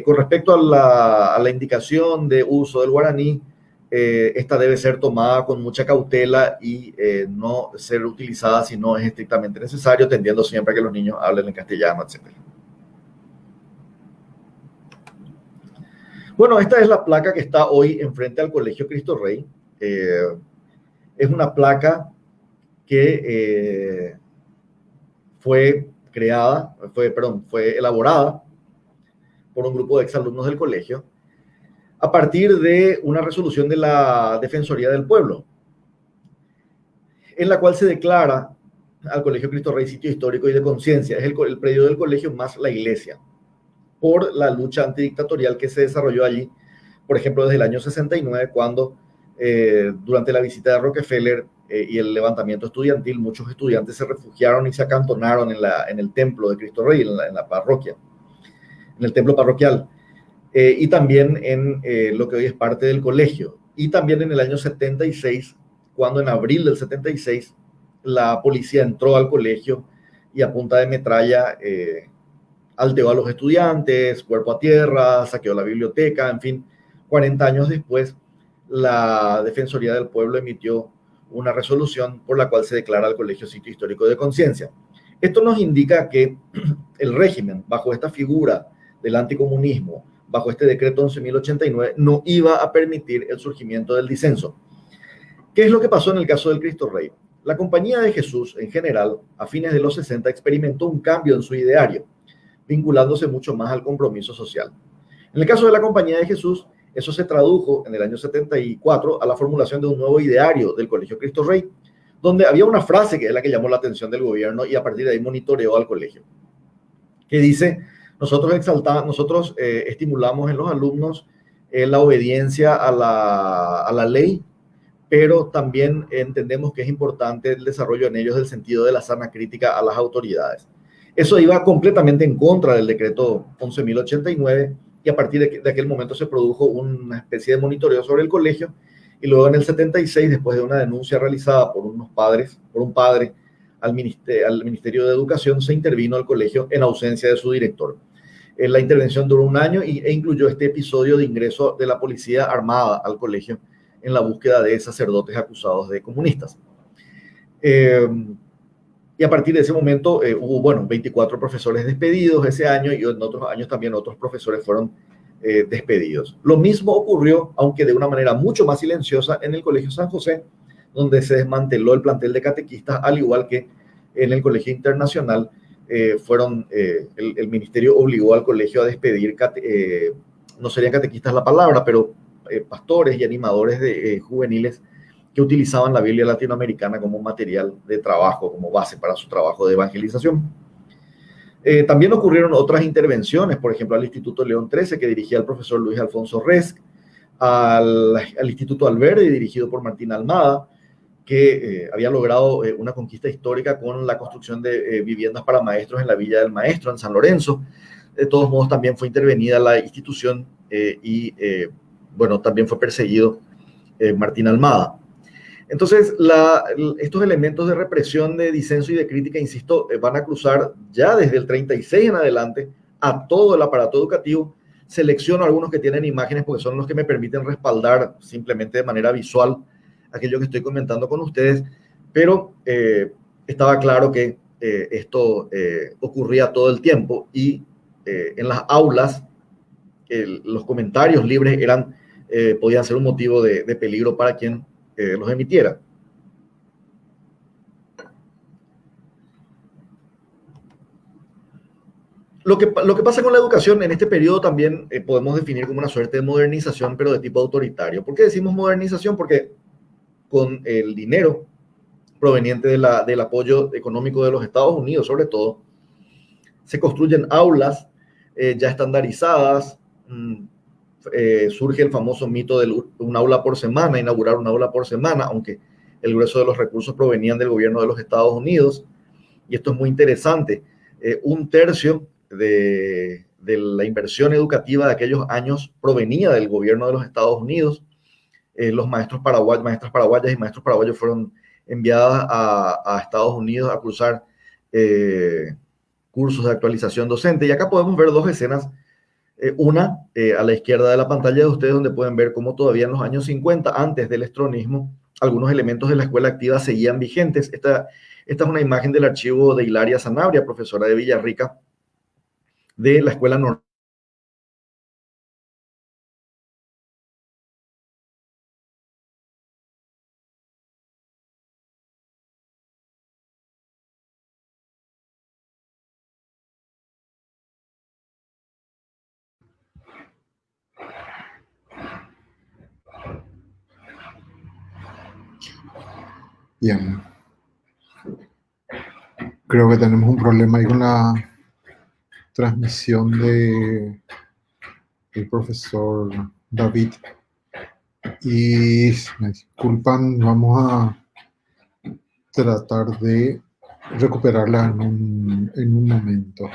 con respecto a la indicación de uso del guaraní, esta debe ser tomada con mucha cautela y no ser utilizada si no es estrictamente necesario, tendiendo siempre a que los niños hablen en castellano, etc. Bueno, esta es la placa que está hoy enfrente al Colegio Cristo Rey. Es una placa que fue elaborada por un grupo de exalumnos del colegio a partir de una resolución de la Defensoría del Pueblo, en la cual se declara al Colegio Cristo Rey sitio histórico y de conciencia. Es el predio del colegio más la iglesia, por la lucha antidictatorial que se desarrolló allí, por ejemplo, desde el año 69, cuando durante la visita de Rockefeller y el levantamiento estudiantil, muchos estudiantes se refugiaron y se acantonaron en el templo de Cristo Rey, en la parroquia, en el templo parroquial, y también en lo que hoy es parte del colegio. Y también en el año 76, cuando en abril del 76 la policía entró al colegio y a punta de metralla alteó a los estudiantes, cuerpo a tierra, saqueó la biblioteca, en fin. 40 años después, la Defensoría del Pueblo emitió una resolución por la cual se declara al colegio sitio histórico de conciencia. Esto nos indica que el régimen, bajo esta figura del anticomunismo, bajo este decreto 11.089, no iba a permitir el surgimiento del disenso. ¿Qué es lo que pasó en el caso del Cristo Rey? La Compañía de Jesús, en general, a fines de los 60, experimentó un cambio en su ideario, vinculándose mucho más al compromiso social. En el caso de la Compañía de Jesús, eso se tradujo en el año 74 a la formulación de un nuevo ideario del Colegio Cristo Rey, donde había una frase que es la que llamó la atención del gobierno y a partir de ahí monitoreó al colegio, que dice, nosotros estimulamos en los alumnos la obediencia a la ley, pero también entendemos que es importante el desarrollo en ellos del sentido de la sana crítica a las autoridades. Eso iba completamente en contra del decreto 11.089 y a partir de aquel momento se produjo una especie de monitoreo sobre el colegio y luego en el 76, después de una denuncia realizada por un padre al Ministerio de Educación, se intervino al colegio en ausencia de su director. La intervención duró un año e incluyó este episodio de ingreso de la policía armada al colegio en la búsqueda de sacerdotes acusados de comunistas. Y a partir de ese momento hubo, bueno, 24 profesores despedidos ese año y en otros años también otros profesores fueron despedidos. Lo mismo ocurrió, aunque de una manera mucho más silenciosa, en el Colegio San José, donde se desmanteló el plantel de catequistas, al igual que en el Colegio Internacional, el ministerio obligó al colegio a despedir, no serían catequistas la palabra, pero pastores y animadores juveniles que utilizaban la Biblia latinoamericana como material de trabajo, como base para su trabajo de evangelización. También ocurrieron otras intervenciones, por ejemplo, al Instituto León XIII, que dirigía el profesor Luis Alfonso Resc, al Instituto Alberdi, dirigido por Martín Almada, que había logrado una conquista histórica con la construcción de viviendas para maestros en la Villa del Maestro, en San Lorenzo. De todos modos, también fue intervenida la institución bueno, también fue perseguido Martín Almada. Entonces, estos elementos de represión, de disenso y de crítica, insisto, van a cruzar ya desde el 36 en adelante a todo el aparato educativo. Selecciono algunos que tienen imágenes porque son los que me permiten respaldar simplemente de manera visual aquello que estoy comentando con ustedes, pero estaba claro que esto ocurría todo el tiempo y en las aulas los comentarios libres podían ser un motivo de peligro para quien los emitiera. Lo que pasa con la educación en este periodo también podemos definir como una suerte de modernización, pero de tipo autoritario. ¿Por qué decimos modernización? Porque con el dinero proveniente del apoyo económico de los Estados Unidos, sobre todo, se construyen aulas ya estandarizadas. Surge el famoso mito de un aula por semana, inaugurar un aula por semana, aunque el grueso de los recursos provenían del gobierno de los Estados Unidos. Y esto es muy interesante. Un tercio de la inversión educativa de aquellos años provenía del gobierno de los Estados Unidos. Los maestras paraguayas y maestros paraguayos fueron enviadas a Estados Unidos a cursar cursos de actualización docente. Y acá podemos ver dos escenas. Una a la izquierda de la pantalla de ustedes, donde pueden ver cómo todavía en los años 50, antes del estronismo, algunos elementos de la escuela activa seguían vigentes. Esta es una imagen del archivo de Hilaria Sanabria, profesora de Villarrica, de la escuela normal. Bien. Creo que tenemos un problema ahí con la transmisión del profesor David. Y me disculpan, vamos a tratar de recuperarla en un momento.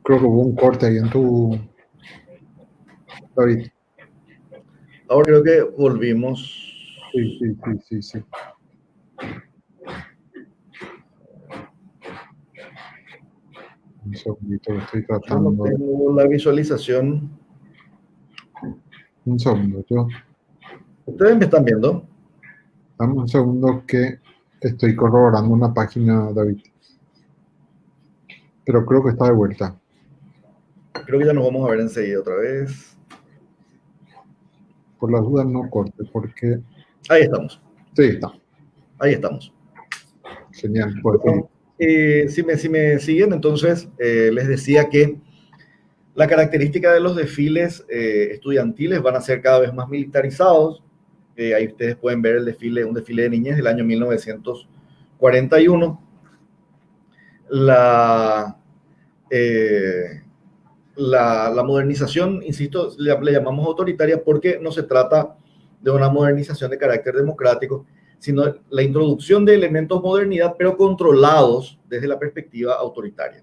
Creo que hubo un corte ahí en tu... David. Ahora creo que volvimos. Sí. Un segundito, estoy Yo no tratando. tengo la visualización. Un segundo, ¿Ustedes me están viendo? dame un segundo que estoy corroborando una página, David. Pero creo que está de vuelta. Creo que ya nos vamos a ver enseguida otra vez. Por las dudas no corte, porque... Ahí estamos. Sí, está. Ahí estamos. Genial. Pues, Bueno, si me siguen, entonces les decía que la característica de los desfiles estudiantiles van a ser cada vez más militarizados. Ahí ustedes pueden ver el desfile, un desfile de niñez del año 1941. La modernización, insisto, le llamamos autoritaria porque no se trata de una modernización de carácter democrático, sino la introducción de elementos de modernidad, pero controlados desde la perspectiva autoritaria.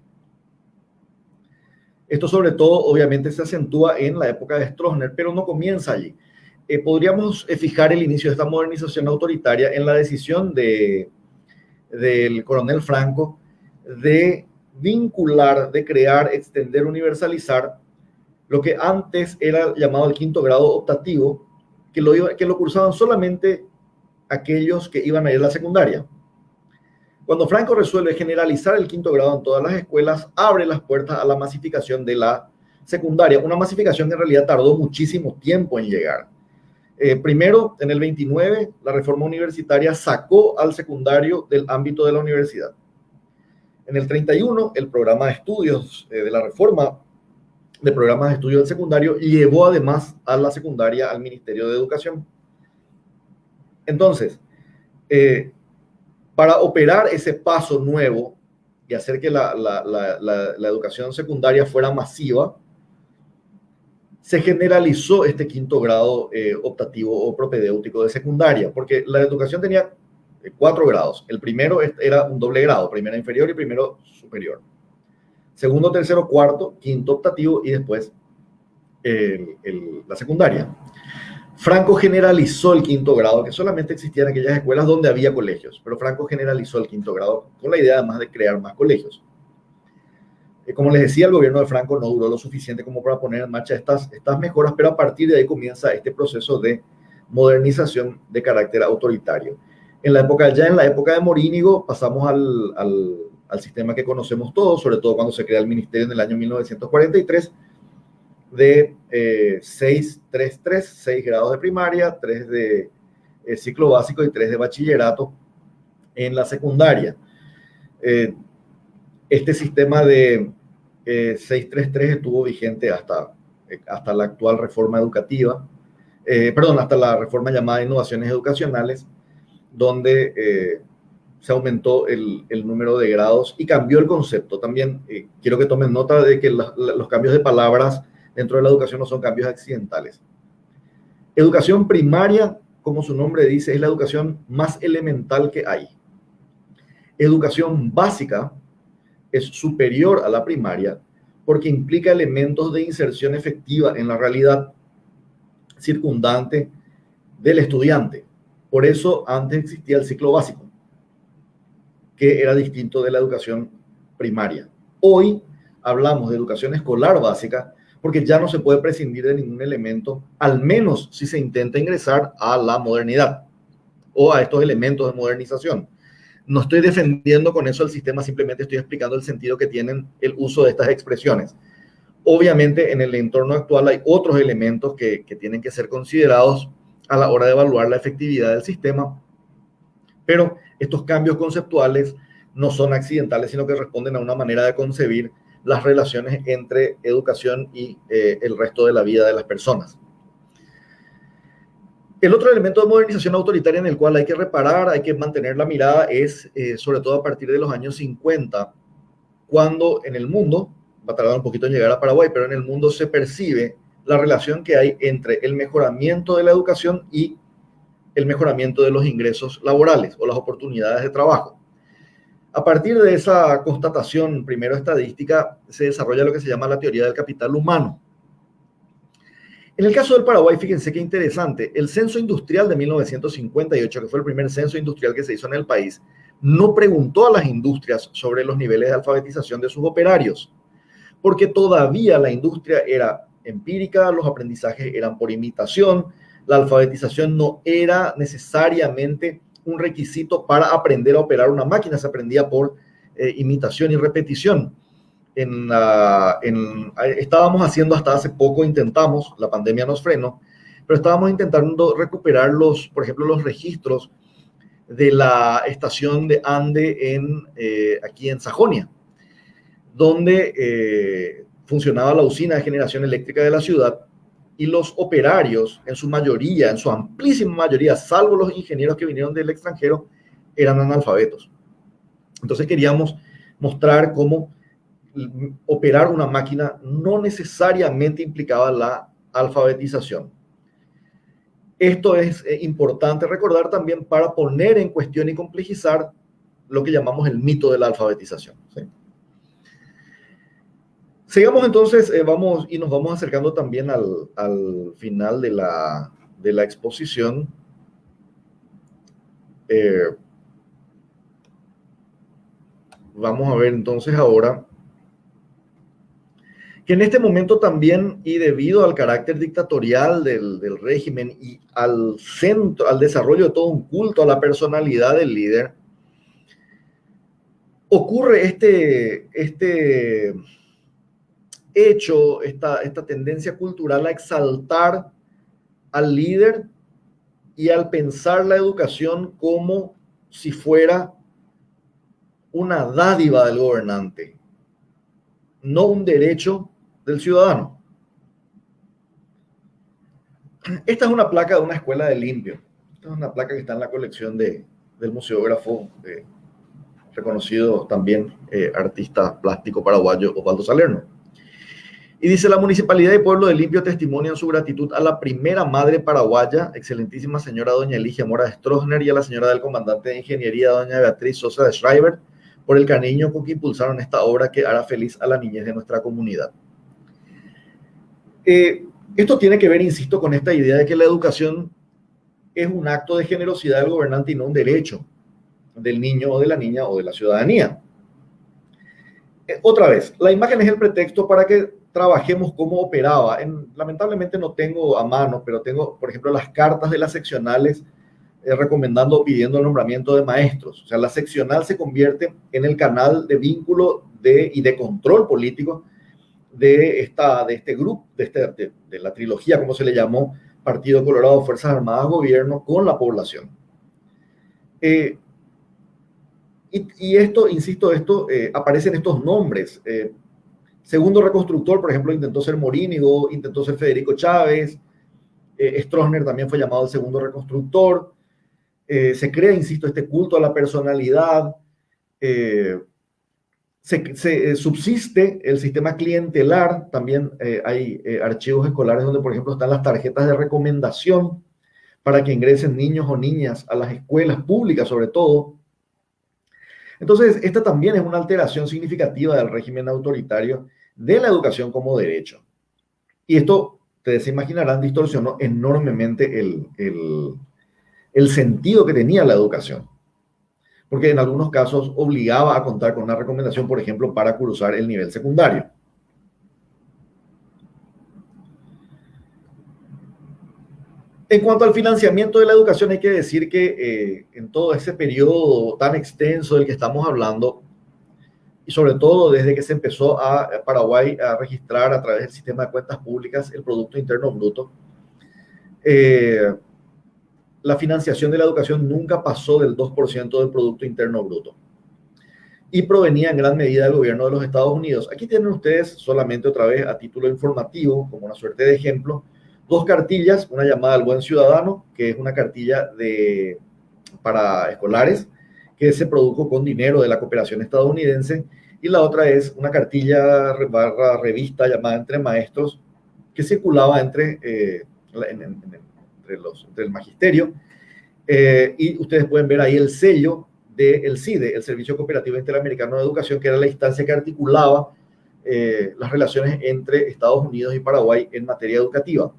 Esto sobre todo, obviamente, se acentúa en la época de Stroessner, pero no comienza allí. Podríamos fijar el inicio de esta modernización autoritaria en la decisión del coronel Franco de vincular, de crear, extender, universalizar lo que antes era llamado el quinto grado optativo, que lo cursaban solamente aquellos que iban a ir a la secundaria. Cuando Franco resuelve generalizar el quinto grado en todas las escuelas, abre las puertas a la masificación de la secundaria, una masificación que en realidad tardó muchísimo tiempo en llegar. Primero, en el 29, la reforma universitaria sacó al secundario del ámbito de la universidad. En el 31, el programa de estudios de la reforma de programas de estudio del secundario llevó además a la secundaria al Ministerio de Educación. Entonces, para operar ese paso nuevo y hacer que la educación secundaria fuera masiva, se generalizó este quinto grado optativo o propedéutico de secundaria, porque la educación tenía 4 grados. El primero era un doble grado, primero inferior y primero superior. Segundo, tercero, cuarto, quinto optativo y después la secundaria. Franco generalizó el quinto grado, que solamente existía en aquellas escuelas donde había colegios, pero Franco generalizó el quinto grado con la idea además de crear más colegios. Como les decía, el gobierno de Franco no duró lo suficiente como para poner en marcha estas mejoras, pero a partir de ahí comienza este proceso de modernización de carácter autoritario. Ya en la época de Morínigo pasamos al sistema que conocemos todos, sobre todo cuando se crea el ministerio en el año 1943, de 6 grados de primaria, 3 de ciclo básico y 3 de bachillerato en la secundaria. Este sistema de 6-3-3 estuvo vigente hasta la actual reforma educativa, hasta la reforma llamada Innovaciones Educacionales, donde se aumentó el número de grados y cambió el concepto. También quiero que tomen nota de que los cambios de palabras dentro de la educación no son cambios accidentales. Educación primaria, como su nombre dice, es la educación más elemental que hay. Educación básica es superior a la primaria porque implica elementos de inserción efectiva en la realidad circundante del estudiante. Por eso antes existía el ciclo básico, que era distinto de la educación primaria. Hoy hablamos de educación escolar básica porque ya no se puede prescindir de ningún elemento, al menos si se intenta ingresar a la modernidad o a estos elementos de modernización. No estoy defendiendo con eso el sistema, simplemente estoy explicando el sentido que tienen el uso de estas expresiones. Obviamente, en el entorno actual hay otros elementos que tienen que ser considerados a la hora de evaluar la efectividad del sistema, pero estos cambios conceptuales no son accidentales, sino que responden a una manera de concebir las relaciones entre educación y el resto de la vida de las personas. El otro elemento de modernización autoritaria en el cual hay que reparar, hay que mantener la mirada, es sobre todo a partir de los años 50, cuando en el mundo, va a tardar un poquito en llegar a Paraguay, pero en el mundo se percibe la relación que hay entre el mejoramiento de la educación y el mejoramiento de los ingresos laborales o las oportunidades de trabajo. A partir de esa constatación, primero estadística, se desarrolla lo que se llama la teoría del capital humano. En el caso del Paraguay, fíjense qué interesante, el censo industrial de 1958, que fue el primer censo industrial que se hizo en el país, no preguntó a las industrias sobre los niveles de alfabetización de sus operarios, porque todavía la industria era empírica, los aprendizajes eran por imitación, la alfabetización no era necesariamente un requisito para aprender a operar una máquina, se aprendía por imitación y repetición. Estábamos haciendo hasta hace poco, intentamos, la pandemia nos frenó, pero estábamos intentando recuperar por ejemplo, los registros de la estación de Ande aquí en Sajonia, donde funcionaba la usina de generación eléctrica de la ciudad, y los operarios, en su mayoría, en su amplísima mayoría, salvo los ingenieros que vinieron del extranjero, eran analfabetos. Entonces queríamos mostrar cómo operar una máquina no necesariamente implicaba la alfabetización. Esto es importante recordar también para poner en cuestión y complejizar lo que llamamos el mito de la alfabetización, ¿sí? Sigamos entonces, nos vamos acercando también al final de la exposición. Vamos a ver entonces ahora que en este momento también, y debido al carácter dictatorial del régimen y al desarrollo de todo un culto a la personalidad del líder, ocurre este hecho, esta tendencia cultural a exaltar al líder y al pensar la educación como si fuera una dádiva del gobernante, no un derecho del ciudadano. Esta es una placa de una escuela de limpio. Esta es una placa que está en la colección del museógrafo, reconocido también artista plástico paraguayo Osvaldo Salerno. Y dice: la Municipalidad y Pueblo de Limpio testimonian su gratitud a la primera madre paraguaya, excelentísima señora doña Eligia Mora de Stroessner, y a la señora del comandante de ingeniería, doña Beatriz Sosa de Schreiber, por el cariño con que impulsaron esta obra que hará feliz a la niñez de nuestra comunidad. Esto tiene que ver, insisto, con esta idea de que la educación es un acto de generosidad del gobernante y no un derecho del niño o de la niña o de la ciudadanía. Otra vez, la imagen es el pretexto para que trabajemos cómo operaba. Lamentablemente no tengo a mano, pero tengo, por ejemplo, las cartas de las seccionales recomendando o pidiendo el nombramiento de maestros. O sea, la seccional se convierte en el canal de vínculo y de control político de este grupo, de la trilogía, como se le llamó, Partido Colorado, Fuerzas Armadas, Gobierno, con la población. Y esto, insisto, aparecen estos nombres. Segundo reconstructor, por ejemplo, intentó ser Morínigo, intentó ser Federico Chávez. Stroessner también fue llamado el segundo reconstructor. Se crea, insisto, este culto a la personalidad. Subsiste el sistema clientelar. También hay archivos escolares donde, por ejemplo, están las tarjetas de recomendación para que ingresen niños o niñas a las escuelas públicas, sobre todo. Entonces, esta también es una alteración significativa del régimen autoritario de la educación como derecho. Y esto, ustedes se imaginarán, distorsionó enormemente el sentido que tenía la educación. Porque en algunos casos obligaba a contar con una recomendación, por ejemplo, para cursar el nivel secundario. En cuanto al financiamiento de la educación, hay que decir que en todo ese periodo tan extenso del que estamos hablando, y sobre todo desde que se empezó a Paraguay a registrar a través del sistema de cuentas públicas el Producto Interno Bruto, la financiación de la educación nunca pasó del 2% del Producto Interno Bruto y provenía en gran medida del gobierno de los Estados Unidos. Aquí tienen ustedes, solamente otra vez a título informativo, como una suerte de ejemplo, dos cartillas, una llamada al Buen Ciudadano, que es una cartilla para escolares, que se produjo con dinero de la cooperación estadounidense, y la otra es una cartilla barra revista llamada Entre Maestros, que circulaba entre el magisterio, y ustedes pueden ver ahí el sello del CIDE, el Servicio Cooperativo Interamericano de Educación, que era la instancia que articulaba las relaciones entre Estados Unidos y Paraguay en materia educativa.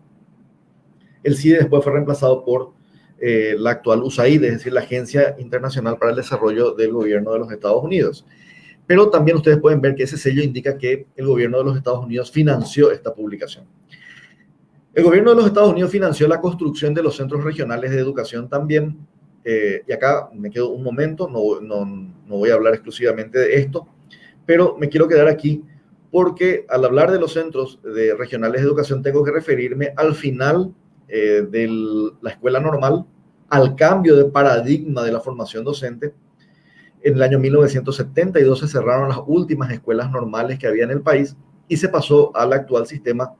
El CIDE después fue reemplazado por la actual USAID, es decir, la Agencia Internacional para el Desarrollo del Gobierno de los Estados Unidos. Pero también ustedes pueden ver que ese sello indica que el gobierno de los Estados Unidos financió esta publicación. El gobierno de los Estados Unidos financió la construcción de los centros regionales de educación también. Y acá me quedo un momento, no voy a hablar exclusivamente de esto, pero me quiero quedar aquí porque al hablar de los centros regionales de educación tengo que referirme al final de la escuela normal, al cambio de paradigma de la formación docente. En el año 1972 se cerraron las últimas escuelas normales que había en el país y se pasó al actual sistema,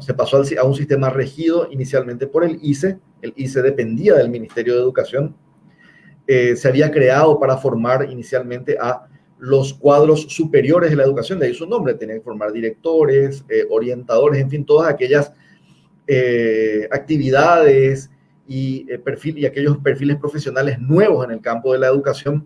se pasó a un sistema regido inicialmente por el ICE. El ICE dependía del Ministerio de Educación. Se había creado para formar inicialmente a los cuadros superiores de la educación, de ahí su nombre, tenía que formar directores, orientadores, en fin, todas aquellas actividades y aquellos perfiles profesionales nuevos en el campo de la educación,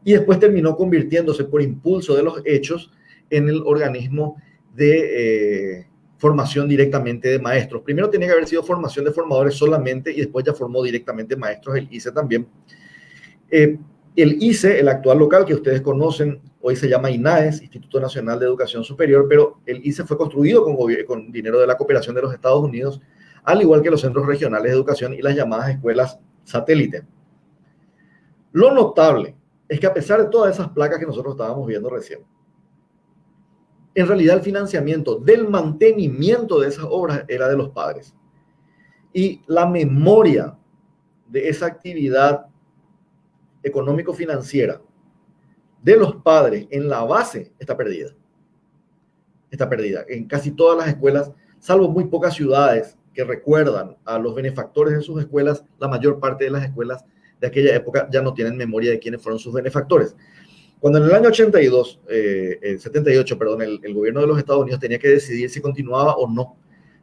y después terminó convirtiéndose por impulso de los hechos en el organismo de formación directamente de maestros. Primero tenía que haber sido formación de formadores solamente y después ya formó directamente maestros, el ICE también. El ICE, el actual local que ustedes conocen, hoy se llama INAES, Instituto Nacional de Educación Superior, pero el ICE fue construido con dinero de la cooperación de los Estados Unidos, al igual que los centros regionales de educación y las llamadas escuelas satélite. Lo notable es que a pesar de todas esas placas que nosotros estábamos viendo recién, en realidad el financiamiento del mantenimiento de esas obras era de los padres. Y la memoria de esa actividad económico-financiera de los padres en la base está perdida. Está perdida. En casi todas las escuelas, salvo muy pocas ciudades que recuerdan a los benefactores de sus escuelas, la mayor parte de las escuelas de aquella época ya no tienen memoria de quiénes fueron sus benefactores. Cuando en el año 78, el gobierno de los Estados Unidos tenía que decidir si continuaba o no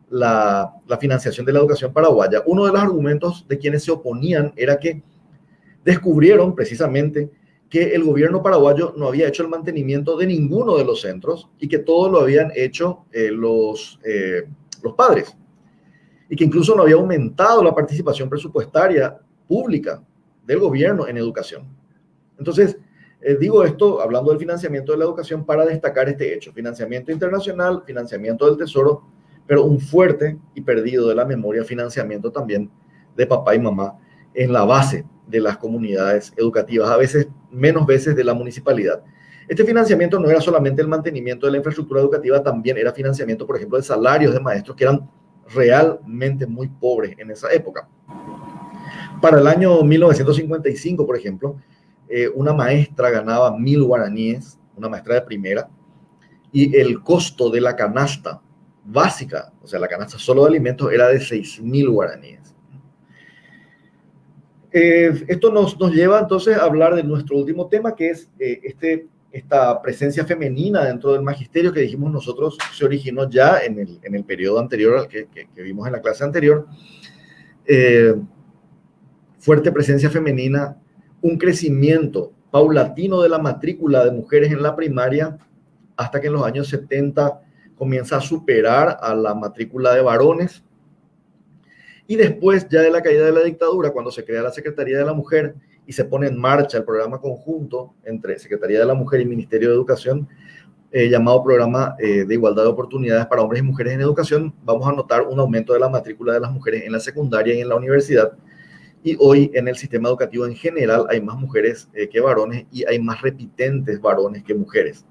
la financiación de la educación paraguaya, uno de los argumentos de quienes se oponían era que descubrieron precisamente que el gobierno paraguayo no había hecho el mantenimiento de ninguno de los centros y que todo lo habían hecho los padres, y que incluso no había aumentado la participación presupuestaria pública del gobierno en educación. Entonces, digo esto hablando del financiamiento de la educación para destacar este hecho: financiamiento internacional, financiamiento del Tesoro, pero un fuerte y perdido de la memoria financiamiento también de papá y mamá en la base de las comunidades educativas, a veces menos veces de la municipalidad. Este financiamiento no era solamente el mantenimiento de la infraestructura educativa, también era financiamiento, por ejemplo, de salarios de maestros que eran realmente muy pobres en esa época. Para el año 1955, por ejemplo, una maestra ganaba 1.000 guaraníes, una maestra de primera, y el costo de la canasta básica, o sea, la canasta solo de alimentos, era de 6.000 guaraníes. Esto nos lleva entonces a hablar de nuestro último tema, que es esta presencia femenina dentro del magisterio que dijimos nosotros se originó ya en el periodo anterior al que vimos en la clase anterior. Fuerte presencia femenina, un crecimiento paulatino de la matrícula de mujeres en la primaria, hasta que en los años 70 comienza a superar a la matrícula de varones. Y después, ya de la caída de la dictadura, cuando se crea la Secretaría de la Mujer y se pone en marcha el programa conjunto entre Secretaría de la Mujer y Ministerio de Educación, llamado Programa de Igualdad de Oportunidades para Hombres y Mujeres en Educación, vamos a notar un aumento de la matrícula de las mujeres en la secundaria y en la universidad. Y hoy en el sistema educativo en general hay más mujeres que varones y hay más repitentes varones que mujeres.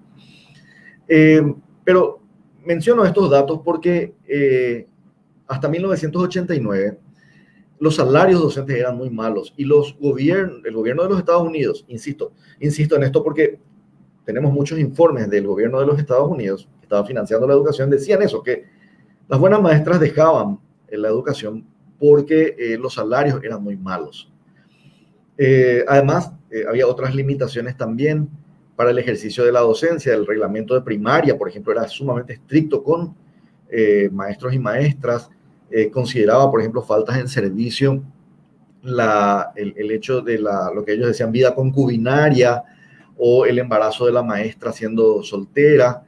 Pero menciono estos datos porque hasta 1989 los salarios docentes eran muy malos y el gobierno de los Estados Unidos, insisto en esto porque tenemos muchos informes del gobierno de los Estados Unidos que estaba financiando la educación, decían eso, que las buenas maestras dejaban la educación porque los salarios eran muy malos. Además, había otras limitaciones también para el ejercicio de la docencia. El reglamento de primaria, por ejemplo, era sumamente estricto con maestros y maestras. Consideraba, por ejemplo, faltas en servicio el hecho de lo que ellos decían vida concubinaria o el embarazo de la maestra siendo soltera,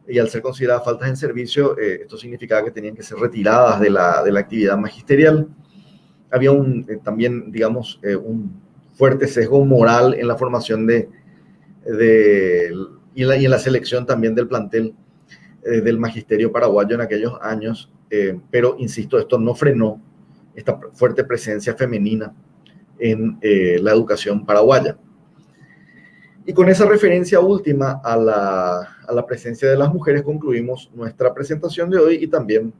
y al ser consideradas faltas en servicio, esto significaba que tenían que ser retiradas de la actividad magisterial. Había también, digamos, un fuerte sesgo moral en la formación y en la selección también del plantel del magisterio paraguayo en aquellos años, pero insisto, esto no frenó esta fuerte presencia femenina en la educación paraguaya. Y con esa referencia última a la presencia de las mujeres concluimos nuestra presentación de hoy y también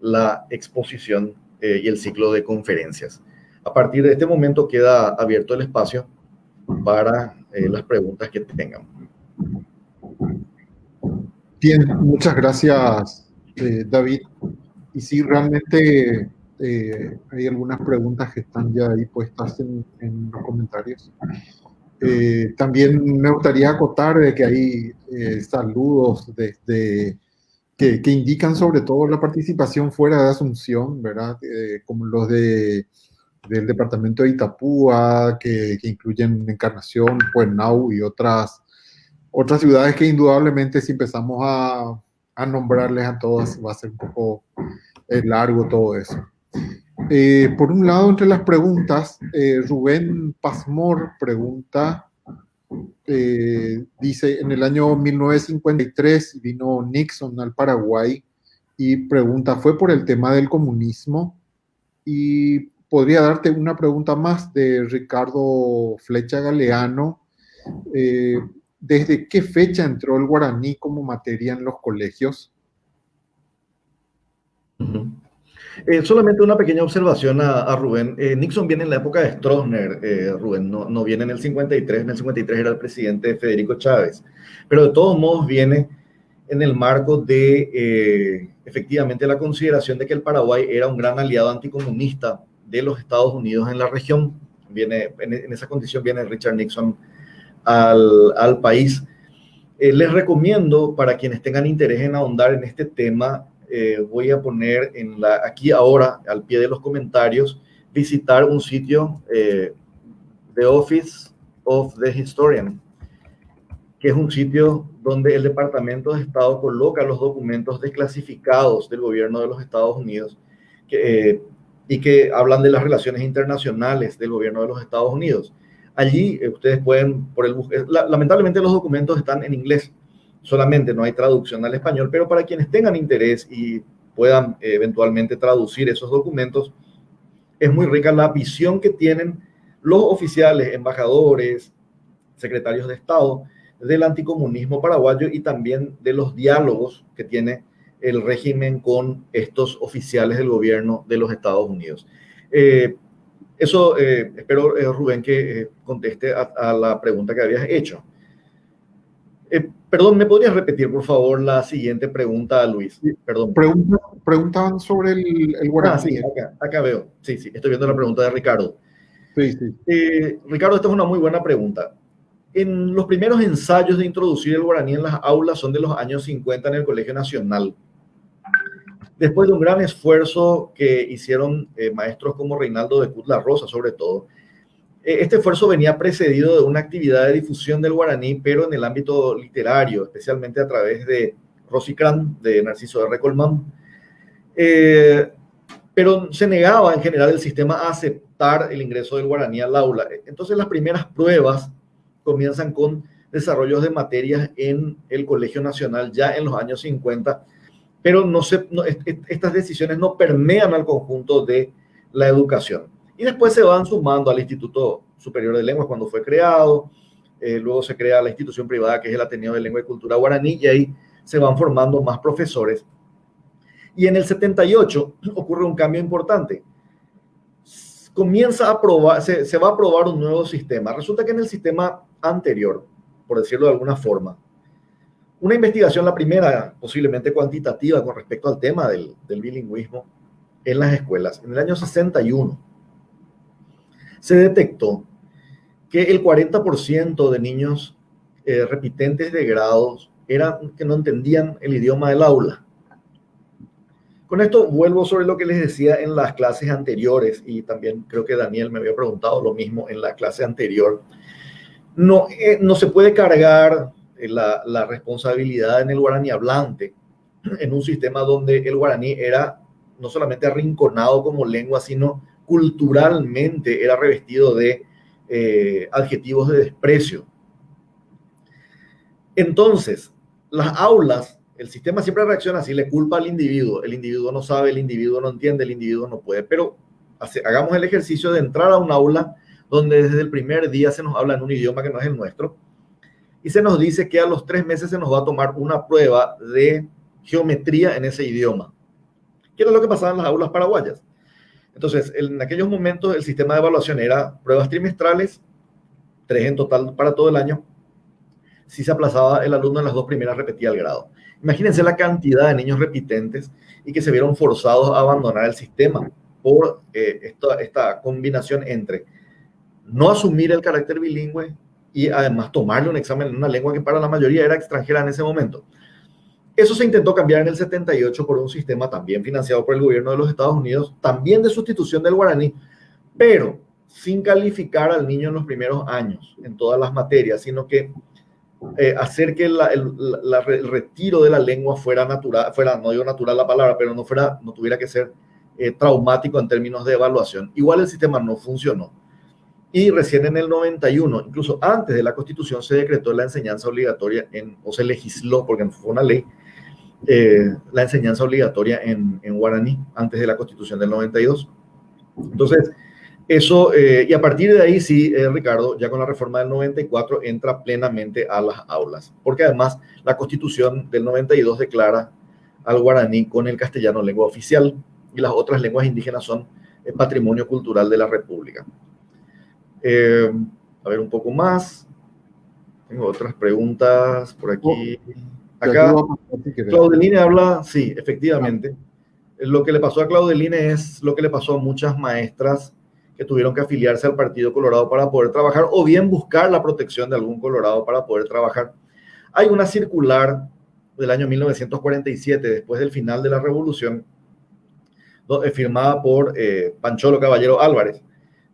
la exposición y el ciclo de conferencias. A partir de este momento queda abierto el espacio para las preguntas que tengan. Bien, muchas gracias, David. Y sí, realmente hay algunas preguntas que están ya ahí puestas en los comentarios. También me gustaría acotar de que hay saludos que indican sobre todo la participación fuera de Asunción, ¿verdad? Como los del departamento de Itapúa, que incluyen Encarnación, Puernau y otras ciudades que indudablemente si empezamos a nombrarles a todas va a ser un poco largo todo eso. Por un lado, entre las preguntas, Rubén Pasmor pregunta, dice, en el año 1953 vino Nixon al Paraguay y pregunta, ¿fue por el tema del comunismo? Y podría darte una pregunta más de Ricardo Flecha Galeano. ¿Desde qué fecha entró el guaraní como materia en los colegios? Solamente una pequeña observación a Rubén. Nixon viene en la época de Stroessner, Rubén, no viene en el 53. En el 53 era el presidente Federico Chávez. Pero de todos modos viene en el marco de, efectivamente, la consideración de que el Paraguay era un gran aliado anticomunista de los Estados Unidos en la región. En esa condición viene Richard Nixon al país. Les recomiendo, para quienes tengan interés en ahondar en este tema, voy a poner aquí ahora, al pie de los comentarios, visitar un sitio, The Office of the Historian, que es un sitio donde el Departamento de Estado coloca los documentos desclasificados del gobierno de los Estados Unidos y que hablan de las relaciones internacionales del gobierno de los Estados Unidos. Allí ustedes pueden, lamentablemente los documentos están en inglés, solamente no hay traducción al español, pero para quienes tengan interés y puedan eventualmente traducir esos documentos, es muy rica la visión que tienen los oficiales, embajadores, secretarios de Estado del anticomunismo paraguayo y también de los diálogos que tiene el régimen con estos oficiales del gobierno de los Estados Unidos. Espero, Rubén, que conteste a la pregunta que habías hecho. Perdón, ¿me podrías repetir, por favor, la siguiente pregunta, Luis? Perdón. Preguntaban sobre el guaraní. Sí, acá veo. Sí, estoy viendo la pregunta de Ricardo. Sí. Ricardo, esta es una muy buena pregunta. En los primeros ensayos de introducir el guaraní en las aulas son de los años 50 en el Colegio Nacional. Después de un gran esfuerzo que hicieron maestros como Reinaldo de Cutla Rosa, sobre todo, este esfuerzo venía precedido de una actividad de difusión del guaraní, pero en el ámbito literario, especialmente a través de Rosicrán, de Narciso R. Colmán. Pero se negaba en general el sistema a aceptar el ingreso del guaraní al aula. Entonces las primeras pruebas comienzan con desarrollos de materias en el Colegio Nacional ya en los años 50, pero estas decisiones no permean al conjunto de la educación. Y después se van sumando al Instituto Superior de Lenguas cuando fue creado, luego se crea la institución privada que es el Ateneo de Lengua y Cultura Guaraní y ahí se van formando más profesores. Y en el 78 ocurre un cambio importante. Se va a aprobar un nuevo sistema. Resulta que en el sistema anterior, por decirlo de alguna forma, una investigación, la primera posiblemente cuantitativa con respecto al tema del bilingüismo en las escuelas, en el año 61, se detectó que el 40% de niños repitentes de grados eran que no entendían el idioma del aula. Con esto vuelvo sobre lo que les decía en las clases anteriores, y también creo que Daniel me había preguntado lo mismo en la clase anterior. No se puede cargar la responsabilidad en el guaraní hablante en un sistema donde el guaraní era no solamente arrinconado como lengua, sino culturalmente era revestido de adjetivos de desprecio. Entonces, las aulas, el sistema siempre reacciona así, le culpa al individuo. El individuo no sabe, el individuo no entiende, el individuo no puede. Pero hagamos el ejercicio de entrar a un aula donde desde el primer día se nos habla en un idioma que no es el nuestro y se nos dice que a los 3 meses se nos va a tomar una prueba de geometría en ese idioma, que era lo que pasaba en las aulas paraguayas. Entonces, en aquellos momentos el sistema de evaluación era pruebas trimestrales, 3 en total para todo el año. Si se aplazaba el alumno en las 2 primeras, repetía el grado. Imagínense la cantidad de niños repitentes y que se vieron forzados a abandonar el sistema por esta combinación entre no asumir el carácter bilingüe y además tomarle un examen en una lengua que para la mayoría era extranjera en ese momento. Eso se intentó cambiar en el 78 por un sistema también financiado por el gobierno de los Estados Unidos, también de sustitución del guaraní, pero sin calificar al niño en los primeros años en todas las materias, sino que hacer que el retiro de la lengua fuera natural, no digo natural la palabra, pero no tuviera que ser traumático en términos de evaluación. Igual el sistema no funcionó. Y recién en el 91, incluso antes de la Constitución, se decretó la enseñanza obligatoria, o se legisló, porque no fue una ley, la enseñanza obligatoria en guaraní, antes de la Constitución del 92. Entonces, eso, y a partir de ahí sí, Ricardo, ya con la reforma del 94 entra plenamente a las aulas, porque además la Constitución del 92 declara al guaraní con el castellano lengua oficial y las otras lenguas indígenas son patrimonio cultural de la República. A ver un poco más. Tengo otras preguntas por aquí. Acá, Claudeline habla, sí, efectivamente. Lo que le pasó a Claudeline es lo que le pasó a muchas maestras que tuvieron que afiliarse al Partido Colorado para poder trabajar o bien buscar la protección de algún colorado para poder trabajar. Hay una circular del año 1947, después del final de la Revolución, firmada por Pancholo Caballero Álvarez,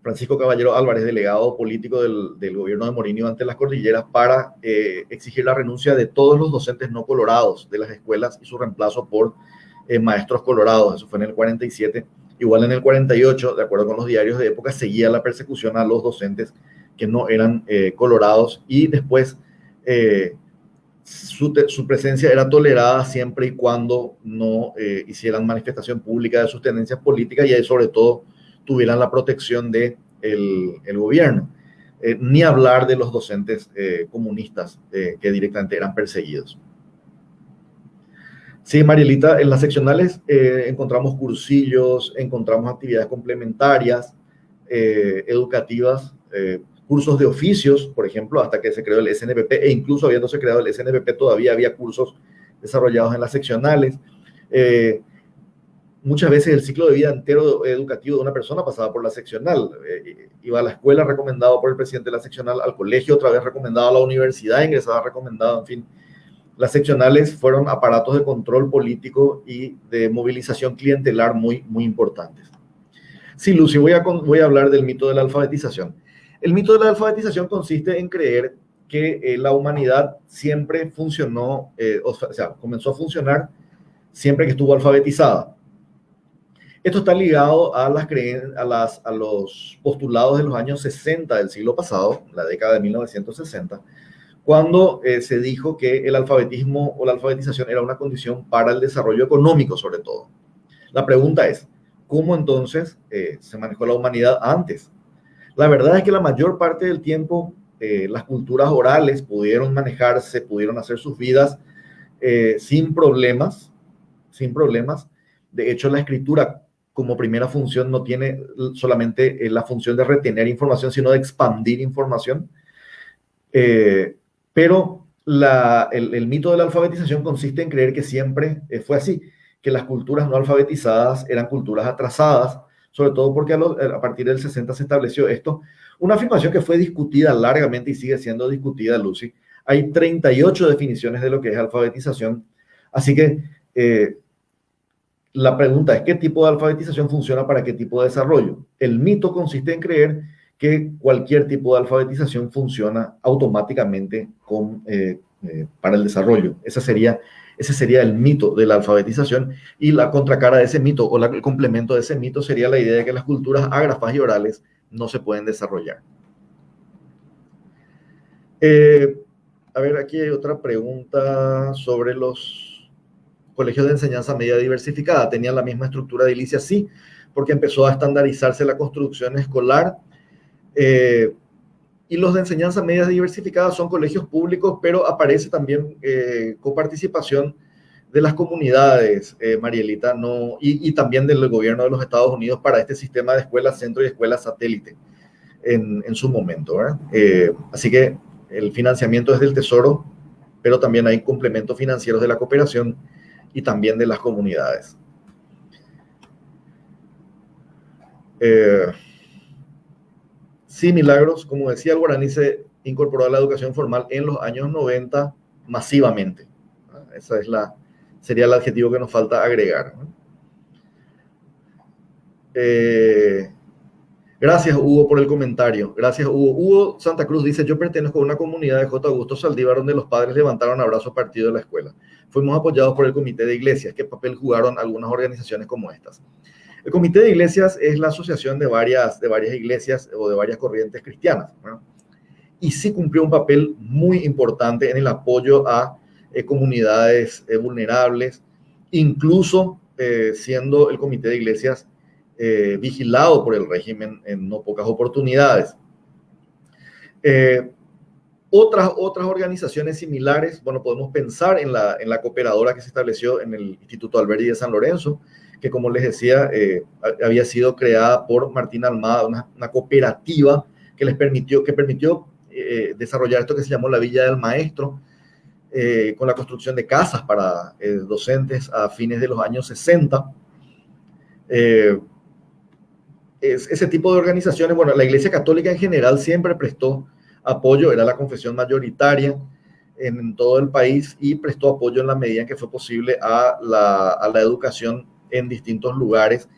Francisco Caballero Álvarez, delegado político del gobierno de Morinho ante las cordilleras, para exigir la renuncia de todos los docentes no colorados de las escuelas y su reemplazo por maestros colorados. Eso fue en el 47. Igual en el 48, de acuerdo con los diarios de época, seguía la persecución a los docentes que no eran colorados y después su presencia era tolerada siempre y cuando no hicieran manifestación pública de sus tendencias políticas y sobre todo tuvieran la protección del gobierno. Ni hablar de los docentes comunistas que directamente eran perseguidos. Sí, Marielita, en las seccionales encontramos cursillos, encontramos actividades complementarias, educativas, cursos de oficios, por ejemplo, hasta que se creó el SNPP, e incluso habiéndose creado el SNPP todavía había cursos desarrollados en las seccionales. Muchas veces el ciclo de vida entero educativo de una persona pasaba por la seccional. Iba a la escuela recomendado por el presidente de la seccional, al colegio otra vez recomendado, a la universidad ingresaba recomendado, en fin. Las seccionales fueron aparatos de control político y de movilización clientelar muy, muy importantes. Sí, Lucy, voy a hablar del mito de la alfabetización. El mito de la alfabetización consiste en creer que la humanidad siempre funcionó, comenzó a funcionar siempre que estuvo alfabetizada. Esto está ligado a los postulados de los años 60 del siglo pasado, la década de 1960, cuando se dijo que el alfabetismo o la alfabetización era una condición para el desarrollo económico, sobre todo. La pregunta es, ¿cómo entonces se manejó la humanidad antes? La verdad es que la mayor parte del tiempo las culturas orales pudieron manejarse, pudieron hacer sus vidas sin problemas. De hecho, la escritura como primera función no tiene solamente la función de retener información, sino de expandir información. Pero el mito de la alfabetización consiste en creer que siempre fue así, que las culturas no alfabetizadas eran culturas atrasadas, sobre todo porque a partir del 60 se estableció esto. Una afirmación que fue discutida largamente y sigue siendo discutida, Lucy. Hay 38 definiciones de lo que es alfabetización, así que La pregunta es, ¿qué tipo de alfabetización funciona para qué tipo de desarrollo? El mito consiste en creer que cualquier tipo de alfabetización funciona automáticamente para el desarrollo. Ese sería el mito de la alfabetización, y la contracara de ese mito o el complemento de ese mito sería la idea de que las culturas ágrafas y orales no se pueden desarrollar. A ver, aquí hay otra pregunta sobre los colegios de enseñanza media diversificada. ¿Tenían la misma estructura de edilicia? Sí, porque empezó a estandarizarse la construcción escolar. Y los de enseñanza media diversificada son colegios públicos, pero aparece también coparticipación de las comunidades, Marielita, no, y también del gobierno de los Estados Unidos para este sistema de escuelas centro y escuelas satélite en su momento, ¿verdad? Así que el financiamiento es del Tesoro, pero también hay complementos financieros de la cooperación y también de las comunidades. Sí, Milagros, como decía, el guaraní se incorporó a la educación formal en los años 90 masivamente. Esa sería el adjetivo que nos falta agregar. Gracias, Hugo, por el comentario. Gracias, Hugo. Hugo Santa Cruz dice, yo pertenezco a una comunidad de J. Augusto Saldívar donde los padres levantaron abrazo partido de la escuela. Fuimos apoyados por el Comité de Iglesias. ¿Qué papel jugaron algunas organizaciones como estas? El Comité de Iglesias es la asociación de varias iglesias o de varias corrientes cristianas, ¿no? Y sí cumplió un papel muy importante en el apoyo a comunidades vulnerables, incluso siendo el Comité de Iglesias vigilado por el régimen en no pocas oportunidades. Otras organizaciones similares, bueno, podemos pensar en la cooperadora que se estableció en el Instituto Alberdi de San Lorenzo, que como les decía, había sido creada por Martín Almada, una cooperativa que permitió desarrollar esto que se llamó la Villa del Maestro, con la construcción de casas para docentes a fines de los años 60. Ese tipo de organizaciones, bueno, la Iglesia Católica en general siempre prestó apoyo, era la confesión mayoritaria en todo el país y prestó apoyo en la medida en que fue posible a la educación en distintos lugares.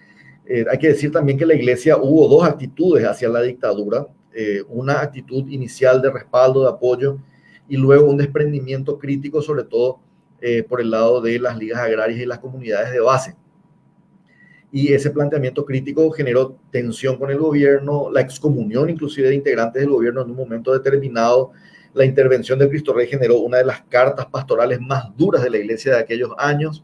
Hay que decir también que la Iglesia hubo dos actitudes hacia la dictadura, una actitud inicial de respaldo, de apoyo, y luego un desprendimiento crítico, sobre todo por el lado de las ligas agrarias y las comunidades de base. Y ese planteamiento crítico generó tensión con el gobierno, la excomunión inclusive de integrantes del gobierno en un momento determinado. La intervención del Cristo Rey generó una de las cartas pastorales más duras de la iglesia de aquellos años,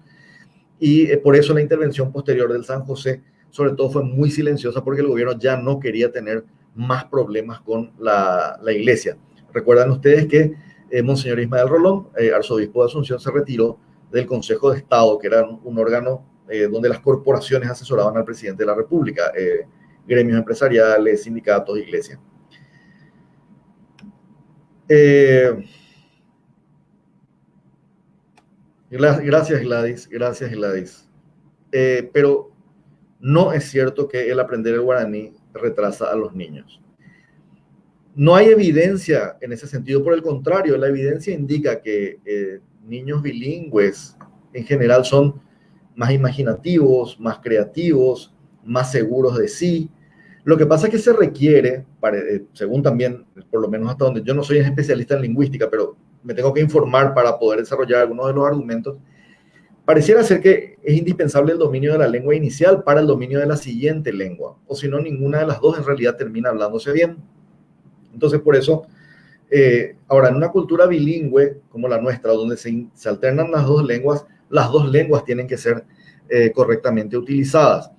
y por eso la intervención posterior del San José sobre todo fue muy silenciosa, porque el gobierno ya no quería tener más problemas con la iglesia. Recuerdan ustedes que Monseñor Ismael Rolón, arzobispo de Asunción, se retiró del Consejo de Estado, que era un órgano donde las corporaciones asesoraban al presidente de la República, gremios empresariales, sindicatos, iglesias. Gracias, Gladys. Pero no es cierto que el aprender el guaraní retrasa a los niños. No hay evidencia en ese sentido, por el contrario, la evidencia indica que niños bilingües en general son más imaginativos, más creativos, más seguros de sí. Lo que pasa es que se requiere, según también, por lo menos hasta donde yo no soy especialista en lingüística, pero me tengo que informar para poder desarrollar algunos de los argumentos, pareciera ser que es indispensable el dominio de la lengua inicial para el dominio de la siguiente lengua, o si no, ninguna de las dos en realidad termina hablándose bien. Entonces, por eso, ahora, en una cultura bilingüe como la nuestra, donde se alternan las dos lenguas tienen que ser correctamente utilizadas.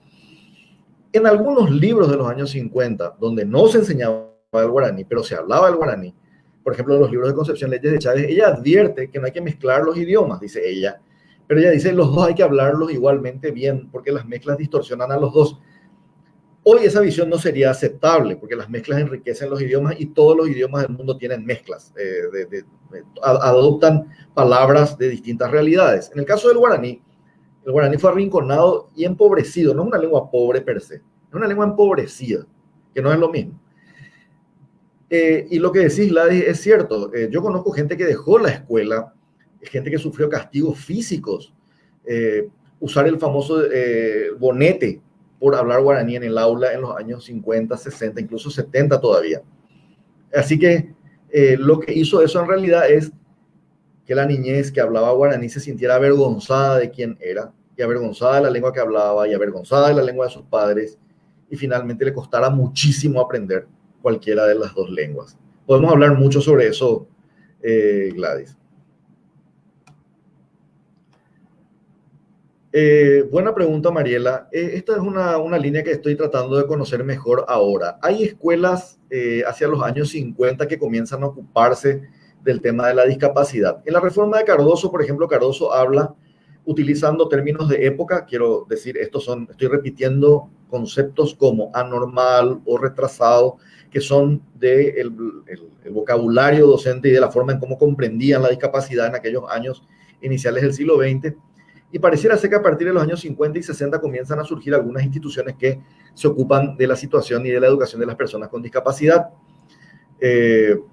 En algunos libros de los años 50, donde no se enseñaba el guaraní, pero se hablaba el guaraní, por ejemplo, en los libros de Concepción Leyes de Chávez, ella advierte que no hay que mezclar los idiomas, dice ella, pero ella dice los dos hay que hablarlos igualmente bien, porque las mezclas distorsionan a los dos. Hoy esa visión no sería aceptable, porque las mezclas enriquecen los idiomas y todos los idiomas del mundo tienen mezclas, adoptan palabras de distintas realidades. En el caso del guaraní fue arrinconado y empobrecido, no es una lengua pobre per se, es una lengua empobrecida, que no es lo mismo. Y lo que decís, Gladys, es cierto. Yo conozco gente que dejó la escuela, gente que sufrió castigos físicos usar el famoso bonete por hablar guaraní en el aula en los años 50, 60, incluso 70 todavía. Así que lo que hizo eso en realidad es que la niñez que hablaba guaraní se sintiera avergonzada de quién era, y avergonzada de la lengua que hablaba, y avergonzada de la lengua de sus padres, y finalmente le costara muchísimo aprender cualquiera de las dos lenguas. Podemos hablar mucho sobre eso, Gladys. Buena pregunta, Mariela. Esta es una línea que estoy tratando de conocer mejor ahora. Hay escuelas hacia los años 50 que comienzan a ocuparse del tema de la discapacidad. En la reforma de Cardoso, por ejemplo, Cardoso habla utilizando términos de época. Quiero decir, estoy repitiendo conceptos como anormal o retrasado, que son del el vocabulario docente y de la forma en cómo comprendían la discapacidad en aquellos años iniciales del siglo XX. Y pareciera ser que a partir de los años 50 y 60 comienzan a surgir algunas instituciones que se ocupan de la situación y de la educación de las personas con discapacidad. Pero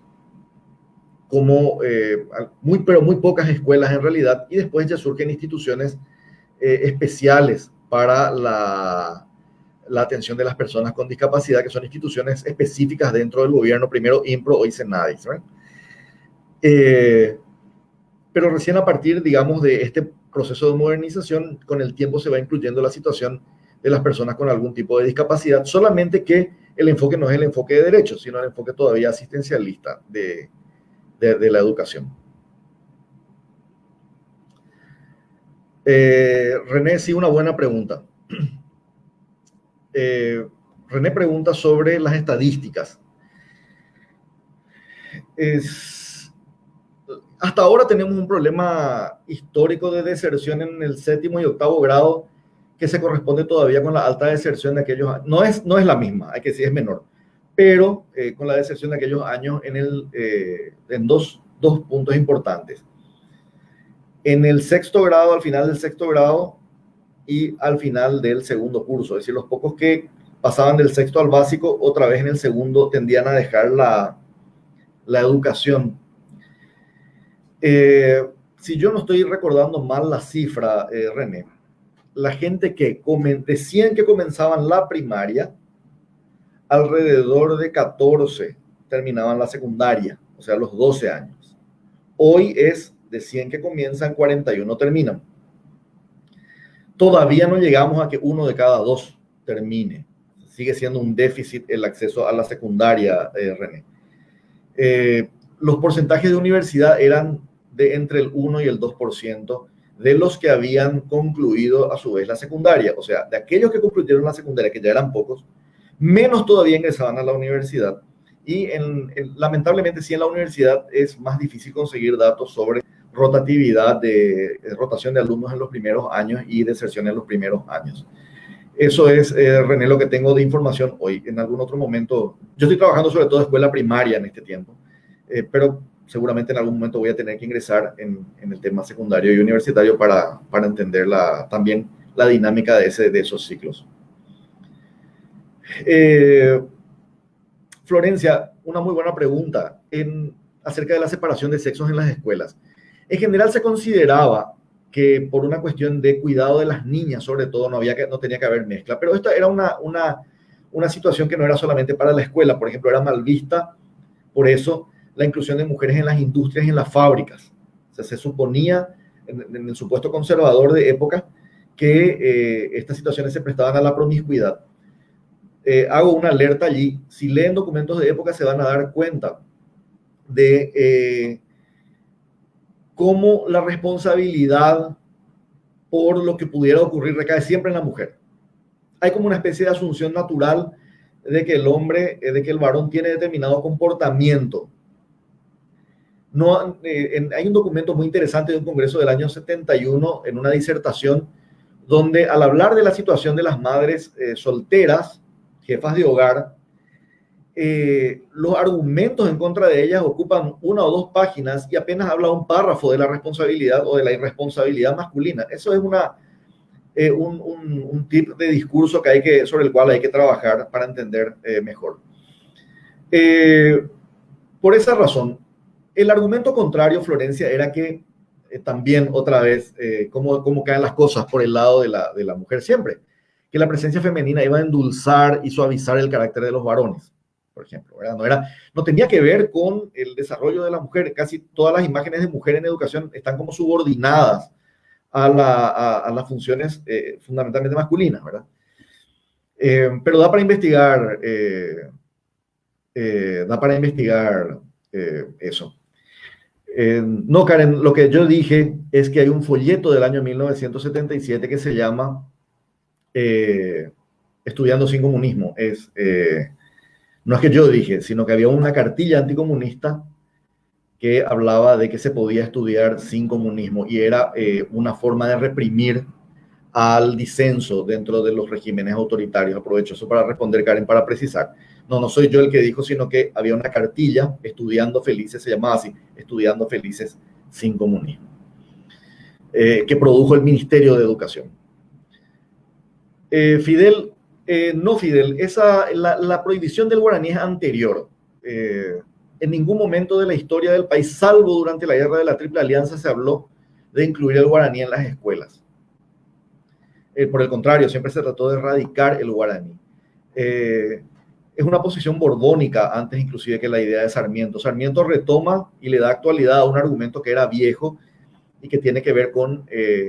muy pocas escuelas en realidad, y después ya surgen instituciones especiales para la atención de las personas con discapacidad, que son instituciones específicas dentro del gobierno, primero INPRO, hoy CENADIS, ¿right? Pero recién a partir, digamos, de este proceso de modernización, con el tiempo se va incluyendo la situación de las personas con algún tipo de discapacidad, solamente que el enfoque no es el enfoque de derechos, sino el enfoque todavía asistencialista de la educación. René, sí, una buena pregunta. René pregunta sobre las estadísticas. Hasta ahora tenemos un problema histórico de deserción en el 7º y 8º grado que se corresponde todavía con la alta deserción de aquellos años. No es la misma, hay que decir, es menor, pero con la deserción de aquellos años en dos puntos importantes. En el 6º grado, al final del 6º grado y al final del 2º curso, es decir, los pocos que pasaban del 6º al básico, otra vez en el 2º tendían a dejar la educación. Si yo no estoy recordando mal la cifra, René, la gente que decían que comenzaban la primaria, alrededor de 14 terminaban la secundaria, o sea, los 12 años. Hoy de 100 que comienzan, 41 terminan. Todavía no llegamos a que 1 de cada 2 termine. Sigue siendo un déficit el acceso a la secundaria, René. Los porcentajes de universidad eran de entre el 1 y el 2% de los que habían concluido a su vez la secundaria. O sea, de aquellos que concluyeron la secundaria, que ya eran pocos, menos todavía ingresaban a la universidad. Y lamentablemente sí, en la universidad es más difícil conseguir datos sobre rotatividad, rotación de alumnos en los primeros años y deserción en los primeros años. Eso es, René, lo que tengo de información hoy. En algún otro momento, yo estoy trabajando sobre todo en escuela primaria en este tiempo, pero seguramente en algún momento voy a tener que ingresar en el tema secundario y universitario para entender también la dinámica de esos ciclos. Florencia, una muy buena pregunta acerca de la separación de sexos en las escuelas. En general se consideraba que por una cuestión de cuidado de las niñas, sobre todo, no tenía que haber mezcla, pero esta era una situación que no era solamente para la escuela. Por ejemplo, era mal vista, por eso, la inclusión de mujeres en las industrias y en las fábricas. O sea, se suponía, en el supuesto conservador de época, que estas situaciones se prestaban a la promiscuidad. Hago una alerta allí. Si leen documentos de época se van a dar cuenta de cómo la responsabilidad por lo que pudiera ocurrir recae siempre en la mujer. Hay como una especie de asunción natural de que el varón tiene determinado comportamiento. Hay un documento muy interesante de un congreso del año 71 en una disertación donde al hablar de la situación de las madres solteras, jefas de hogar, los argumentos en contra de ellas ocupan 1 o 2 páginas y apenas habla un párrafo de la responsabilidad o de la irresponsabilidad masculina. Eso es un tip de discurso sobre el cual hay que trabajar para entender mejor. Por esa razón, el argumento contrario, Florencia, era que también otra vez cómo caen las cosas por el lado de la mujer siempre. Que la presencia femenina iba a endulzar y suavizar el carácter de los varones, por ejemplo, ¿verdad? No tenía que ver con el desarrollo de la mujer. Casi todas las imágenes de mujer en educación están como subordinadas a las funciones fundamentalmente masculinas, ¿verdad? Pero da para investigar, eso. No, Karen, lo que yo dije es que hay un folleto del año 1977 que se llama Estudiando sin comunismo. No es que yo dije, sino que había una cartilla anticomunista que hablaba de que se podía estudiar sin comunismo y era una forma de reprimir al disenso dentro de los regímenes autoritarios. Aprovecho eso para responder, Karen, para precisar. No soy yo el que dijo, sino que había una cartilla, Estudiando Felices, se llamaba así, Estudiando Felices sin comunismo, que produjo el Ministerio de Educación. Fidel, no, Fidel, la prohibición del guaraní es anterior. En ningún momento de la historia del país, salvo durante la guerra de la Triple Alianza, se habló de incluir el guaraní en las escuelas. Por el contrario, siempre se trató de erradicar el guaraní. Es una posición borbónica antes inclusive que la idea de Sarmiento. Sarmiento retoma y le da actualidad a un argumento que era viejo y que tiene que ver con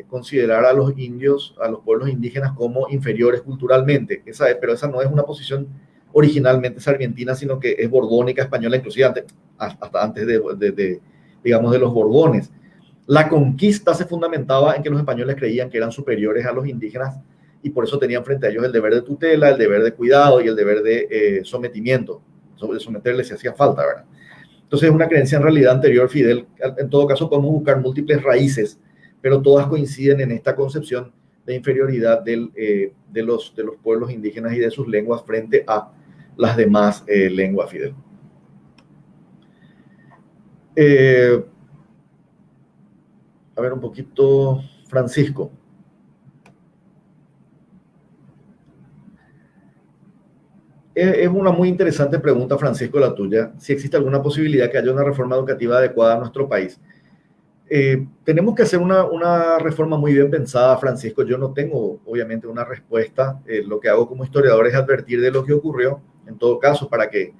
considerar a los indios, a los pueblos indígenas como inferiores culturalmente. Pero esa no es una posición originalmente sarmientina, sino que es borbónica española, inclusive hasta antes digamos, de los Borbones. La conquista se fundamentaba en que los españoles creían que eran superiores a los indígenas y por eso tenían frente a ellos el deber de tutela, el deber de cuidado y el deber de sometimiento, someterles si hacía falta, ¿verdad? Entonces es una creencia en realidad anterior, Fidel. En todo caso podemos buscar múltiples raíces, pero todas coinciden en esta concepción de inferioridad de los pueblos indígenas y de sus lenguas frente a las demás lenguas, Fidel. A ver un poquito, Francisco. Es una muy interesante pregunta, Francisco, la tuya. Si existe alguna posibilidad que haya una reforma educativa adecuada a nuestro país. Tenemos que hacer una reforma muy bien pensada, Francisco. Yo no tengo, obviamente, una respuesta. Lo que hago como historiador es advertir de lo que ocurrió, en todo caso, para que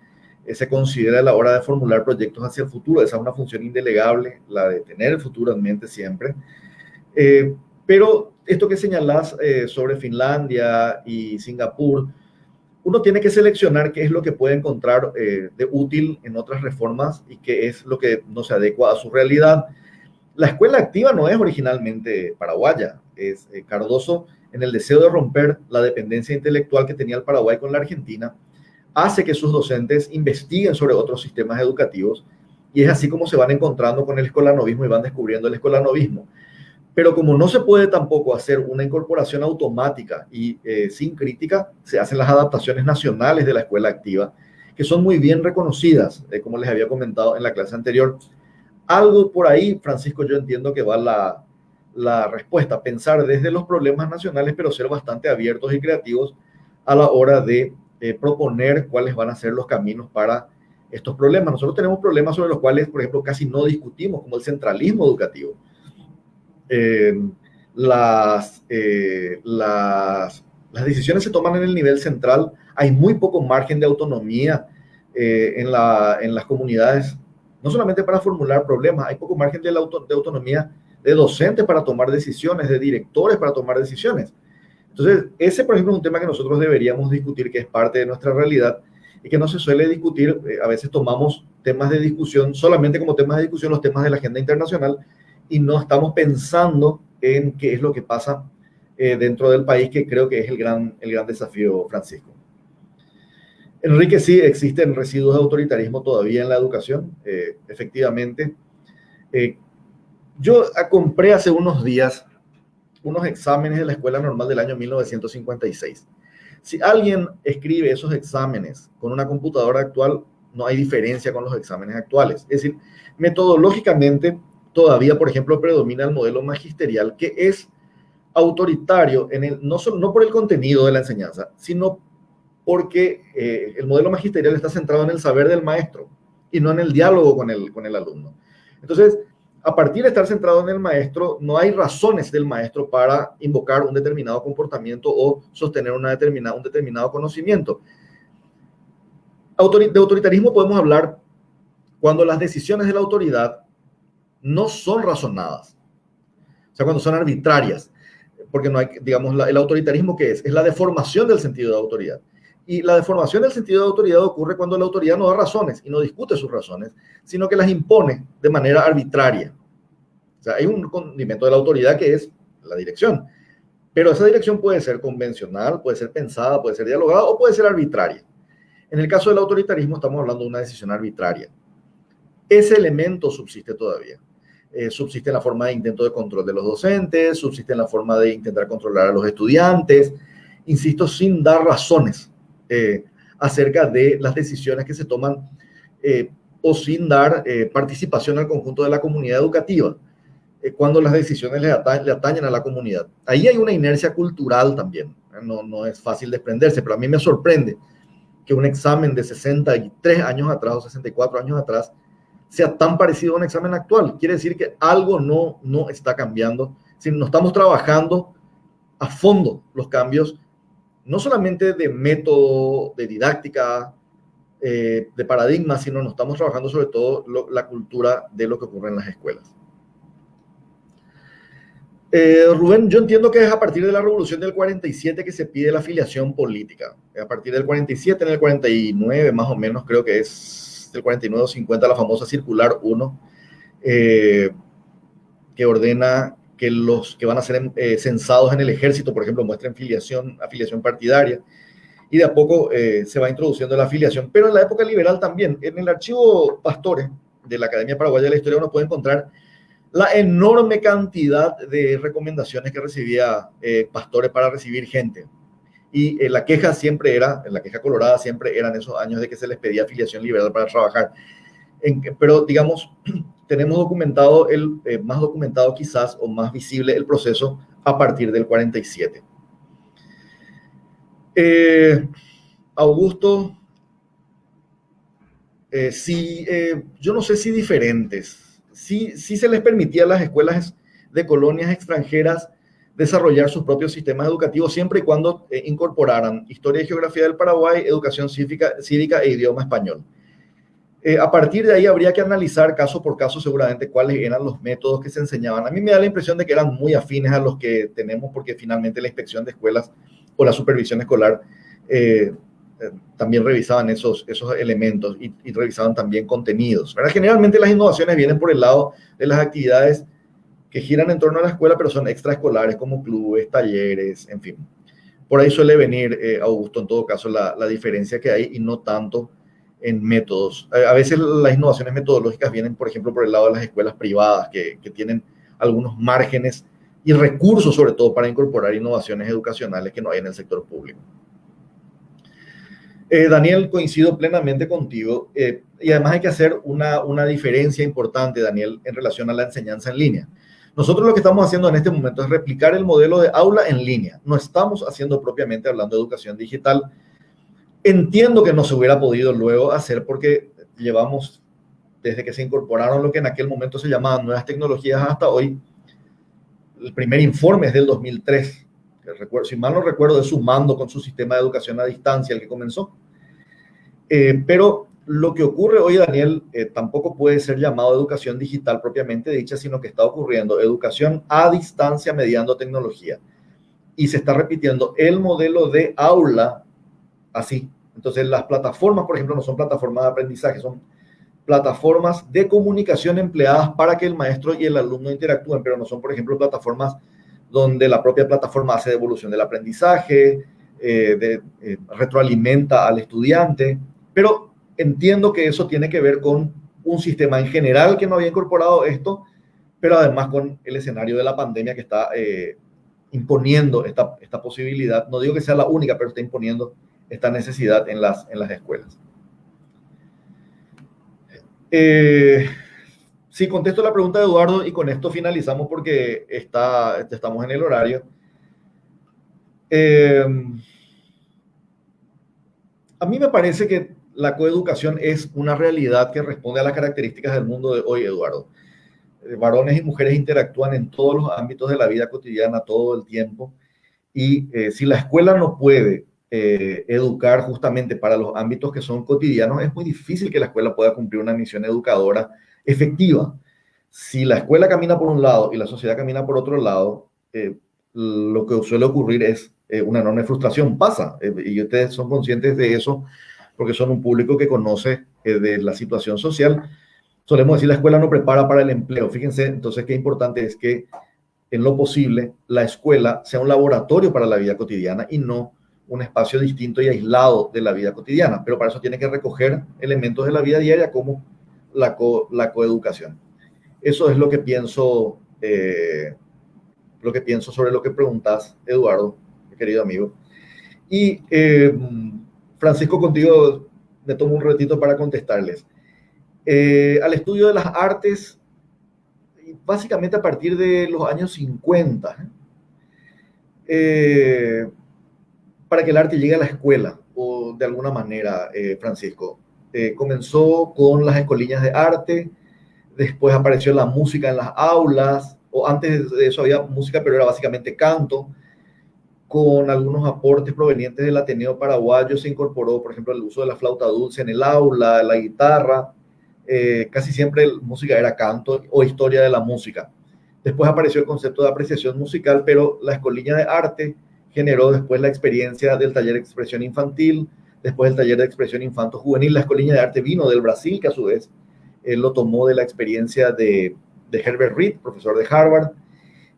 se considere a la hora de formular proyectos hacia el futuro. Esa es una función indelegable, la de tener el futuro en mente siempre. Pero esto que señalás sobre Finlandia y Singapur, uno tiene que seleccionar qué es lo que puede encontrar de útil en otras reformas y qué es lo que no se adecua a su realidad. La escuela activa no es originalmente paraguaya. Es Cardoso, en el deseo de romper la dependencia intelectual que tenía el Paraguay con la Argentina, hace que sus docentes investiguen sobre otros sistemas educativos y es así como se van encontrando con el escolanovismo y van descubriendo el escolanovismo. Pero como no se puede tampoco hacer una incorporación automática y sin crítica, se hacen las adaptaciones nacionales de la escuela activa, que son muy bien reconocidas, como les había comentado en la clase anterior. Algo por ahí, Francisco, yo entiendo que va la respuesta, pensar desde los problemas nacionales, pero ser bastante abiertos y creativos a la hora de proponer cuáles van a ser los caminos para estos problemas. Nosotros tenemos problemas sobre los cuales, por ejemplo, casi no discutimos, como el centralismo educativo. Las decisiones se toman en el nivel central, hay muy poco margen de autonomía en las comunidades, no solamente para formular problemas, hay poco margen de autonomía de docentes para tomar decisiones, de directores para tomar decisiones. Entonces, ese, por ejemplo, es un tema que nosotros deberíamos discutir, que es parte de nuestra realidad y que no se suele discutir. A veces tomamos temas de discusión, solamente como temas de discusión, los temas de la agenda internacional, y no estamos pensando en qué es lo que pasa dentro del país, que creo que es el gran desafío, Francisco. Enrique, sí, existen residuos de autoritarismo todavía en la educación, efectivamente. Yo compré hace unos días unos exámenes de la Escuela Normal del año 1956. Si alguien escribe esos exámenes con una computadora actual, no hay diferencia con los exámenes actuales. Es decir, metodológicamente, todavía, por ejemplo, predomina el modelo magisterial, que es autoritario, no por el contenido de la enseñanza, sino porque el modelo magisterial está centrado en el saber del maestro y no en el diálogo con el alumno. Entonces, A partir de estar centrado en el maestro, no hay razones del maestro para invocar un determinado comportamiento o sostener un determinado conocimiento. De autoritarismo podemos hablar cuando las decisiones de la autoridad no son razonadas, o sea, cuando son arbitrarias, porque no hay, digamos, el autoritarismo, ¿qué es? Es la deformación del sentido de autoridad. Y la deformación del sentido de autoridad ocurre cuando la autoridad no da razones y no discute sus razones, sino que las impone de manera arbitraria. O sea, hay un condimento de la autoridad que es la dirección, pero esa dirección puede ser convencional, puede ser pensada, puede ser dialogada o puede ser arbitraria. En el caso del autoritarismo estamos hablando de una decisión arbitraria. Ese elemento subsiste todavía. Subsiste en la forma de intento de control de los docentes, subsiste en la forma de intentar controlar a los estudiantes, insisto, sin dar razones acerca de las decisiones que se toman o sin dar participación al conjunto de la comunidad educativa cuando las decisiones le atañen a la comunidad. Ahí hay una inercia cultural también, no es fácil desprenderse, pero a mí me sorprende que un examen de 63 años atrás o 64 años atrás sea tan parecido a un examen actual. Quiere decir que algo no está cambiando. Si no estamos trabajando a fondo los cambios, no solamente de método, de didáctica, de paradigma, sino nos estamos trabajando sobre todo la cultura de lo que ocurre en las escuelas. Rubén, yo entiendo que es a partir de la revolución del 47 que se pide la afiliación política. A partir del 47, en el 49 más o menos, creo que es del 49 o 50, la famosa circular 1, que ordena que los que van a ser censados en el ejército, por ejemplo, muestren afiliación partidaria, y de a poco se va introduciendo la afiliación. Pero en la época liberal también, en el archivo Pastore de la Academia Paraguaya de la Historia, uno puede encontrar la enorme cantidad de recomendaciones que recibía Pastore para recibir gente. Y la queja siempre era, la queja colorada siempre eran esos años de que se les pedía afiliación liberal para trabajar. Pero, digamos, tenemos documentado, más documentado quizás, o más visible el proceso a partir del 47. Augusto, yo no sé si diferentes. Sí se les permitía a las escuelas de colonias extranjeras desarrollar sus propios sistemas educativos siempre y cuando incorporaran historia y geografía del Paraguay, educación cívica e idioma español. A partir de ahí habría que analizar caso por caso seguramente cuáles eran los métodos que se enseñaban. A mí me da la impresión de que eran muy afines a los que tenemos porque finalmente la inspección de escuelas o la supervisión escolar también revisaban esos elementos y revisaban también contenidos, ¿verdad? Generalmente las innovaciones vienen por el lado de las actividades que giran en torno a la escuela, pero son extraescolares como clubes, talleres, en fin. Por ahí suele venir, Augusto, en todo caso, la diferencia que hay y no tanto en métodos. A veces las innovaciones metodológicas vienen, por ejemplo, por el lado de las escuelas privadas que tienen algunos márgenes y recursos, sobre todo, para incorporar innovaciones educacionales que no hay en el sector público. Daniel, coincido plenamente contigo y además hay que hacer una diferencia importante, Daniel, en relación a la enseñanza en línea. Nosotros lo que estamos haciendo en este momento es replicar el modelo de aula en línea. No estamos haciendo propiamente hablando de educación digital. Entiendo que no se hubiera podido luego hacer porque llevamos, desde que se incorporaron lo que en aquel momento se llamaban nuevas tecnologías hasta hoy, el primer informe es del 2003. Si mal no recuerdo, es Sumando con su sistema de educación a distancia el que comenzó. Pero lo que ocurre hoy, Daniel, tampoco puede ser llamado educación digital propiamente dicha, sino que está ocurriendo educación a distancia mediando tecnología. Y se está repitiendo el modelo de aula así. Entonces, las plataformas, por ejemplo, no son plataformas de aprendizaje, son plataformas de comunicación empleadas para que el maestro y el alumno interactúen, pero no son, por ejemplo, plataformas donde la propia plataforma hace devolución del aprendizaje, retroalimenta al estudiante, pero entiendo que eso tiene que ver con un sistema en general que no había incorporado esto, pero además con el escenario de la pandemia que está imponiendo esta posibilidad. No digo que sea la única, pero está imponiendo esta necesidad en las escuelas. Sí, contesto la pregunta de Eduardo y con esto finalizamos porque estamos en el horario. A mí me parece que la coeducación es una realidad que responde a las características del mundo de hoy, Eduardo. varones y mujeres interactúan en todos los ámbitos de la vida cotidiana todo el tiempo y si la escuela no puede educar justamente para los ámbitos que son cotidianos, es muy difícil que la escuela pueda cumplir una misión educadora efectiva. Si la escuela camina por un lado y la sociedad camina por otro lado, lo que suele ocurrir es una enorme frustración. Pasa, y ustedes son conscientes de eso porque son un público que conoce de la situación social. Solemos decir la escuela no prepara para el empleo. Fíjense, entonces, qué importante es que en lo posible la escuela sea un laboratorio para la vida cotidiana y no un espacio distinto y aislado de la vida cotidiana. Pero para eso tiene que recoger elementos de la vida diaria como la coeducación. Eso es lo que pienso sobre lo que preguntas, Eduardo, mi querido amigo. Y Francisco, contigo me tomo un ratito para contestarles. Al estudio de las artes, básicamente a partir de los años 50, para que el arte llegue a la escuela, o de alguna manera, Francisco. Comenzó con las escuelinas de arte, después apareció la música en las aulas, o antes de eso había música, pero era básicamente canto. Con algunos aportes provenientes del Ateneo Paraguayo se incorporó, por ejemplo, el uso de la flauta dulce en el aula, la guitarra. Casi siempre música era canto o historia de la música. Después apareció el concepto de apreciación musical, pero la escuelina de arte generó después la experiencia del taller de expresión infantil, después el taller de expresión infanto-juvenil. La escuelina de arte vino del Brasil, que a su vez lo tomó de la experiencia de Herbert Reed, profesor de Harvard,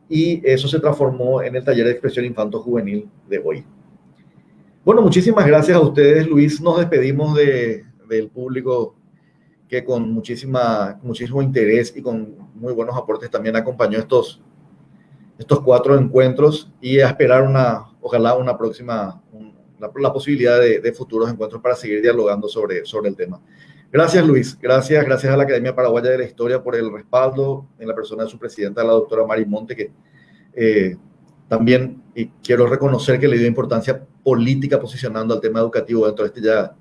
y eso se transformó en el taller de expresión infanto-juvenil de hoy. Bueno, muchísimas gracias a ustedes, Luis. Nos despedimos del público que con muchísimo interés y con muy buenos aportes también acompañó estos 4 encuentros, y a esperar ojalá una próxima, la posibilidad de futuros encuentros para seguir dialogando sobre el tema. Gracias, Luis. Gracias a la Academia Paraguaya de la Historia por el respaldo en la persona de su presidenta, la doctora Mari Monte, que también y quiero reconocer que le dio importancia política posicionando al tema educativo dentro de este ya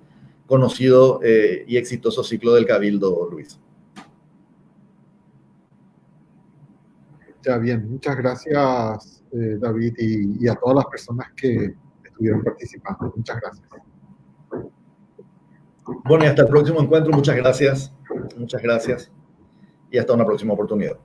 conocido y exitoso ciclo del Cabildo, Luis. Ya bien, muchas gracias, David, y a todas las personas que estuvieron participando. Muchas gracias. Bueno, y hasta el próximo encuentro. Muchas gracias y hasta una próxima oportunidad.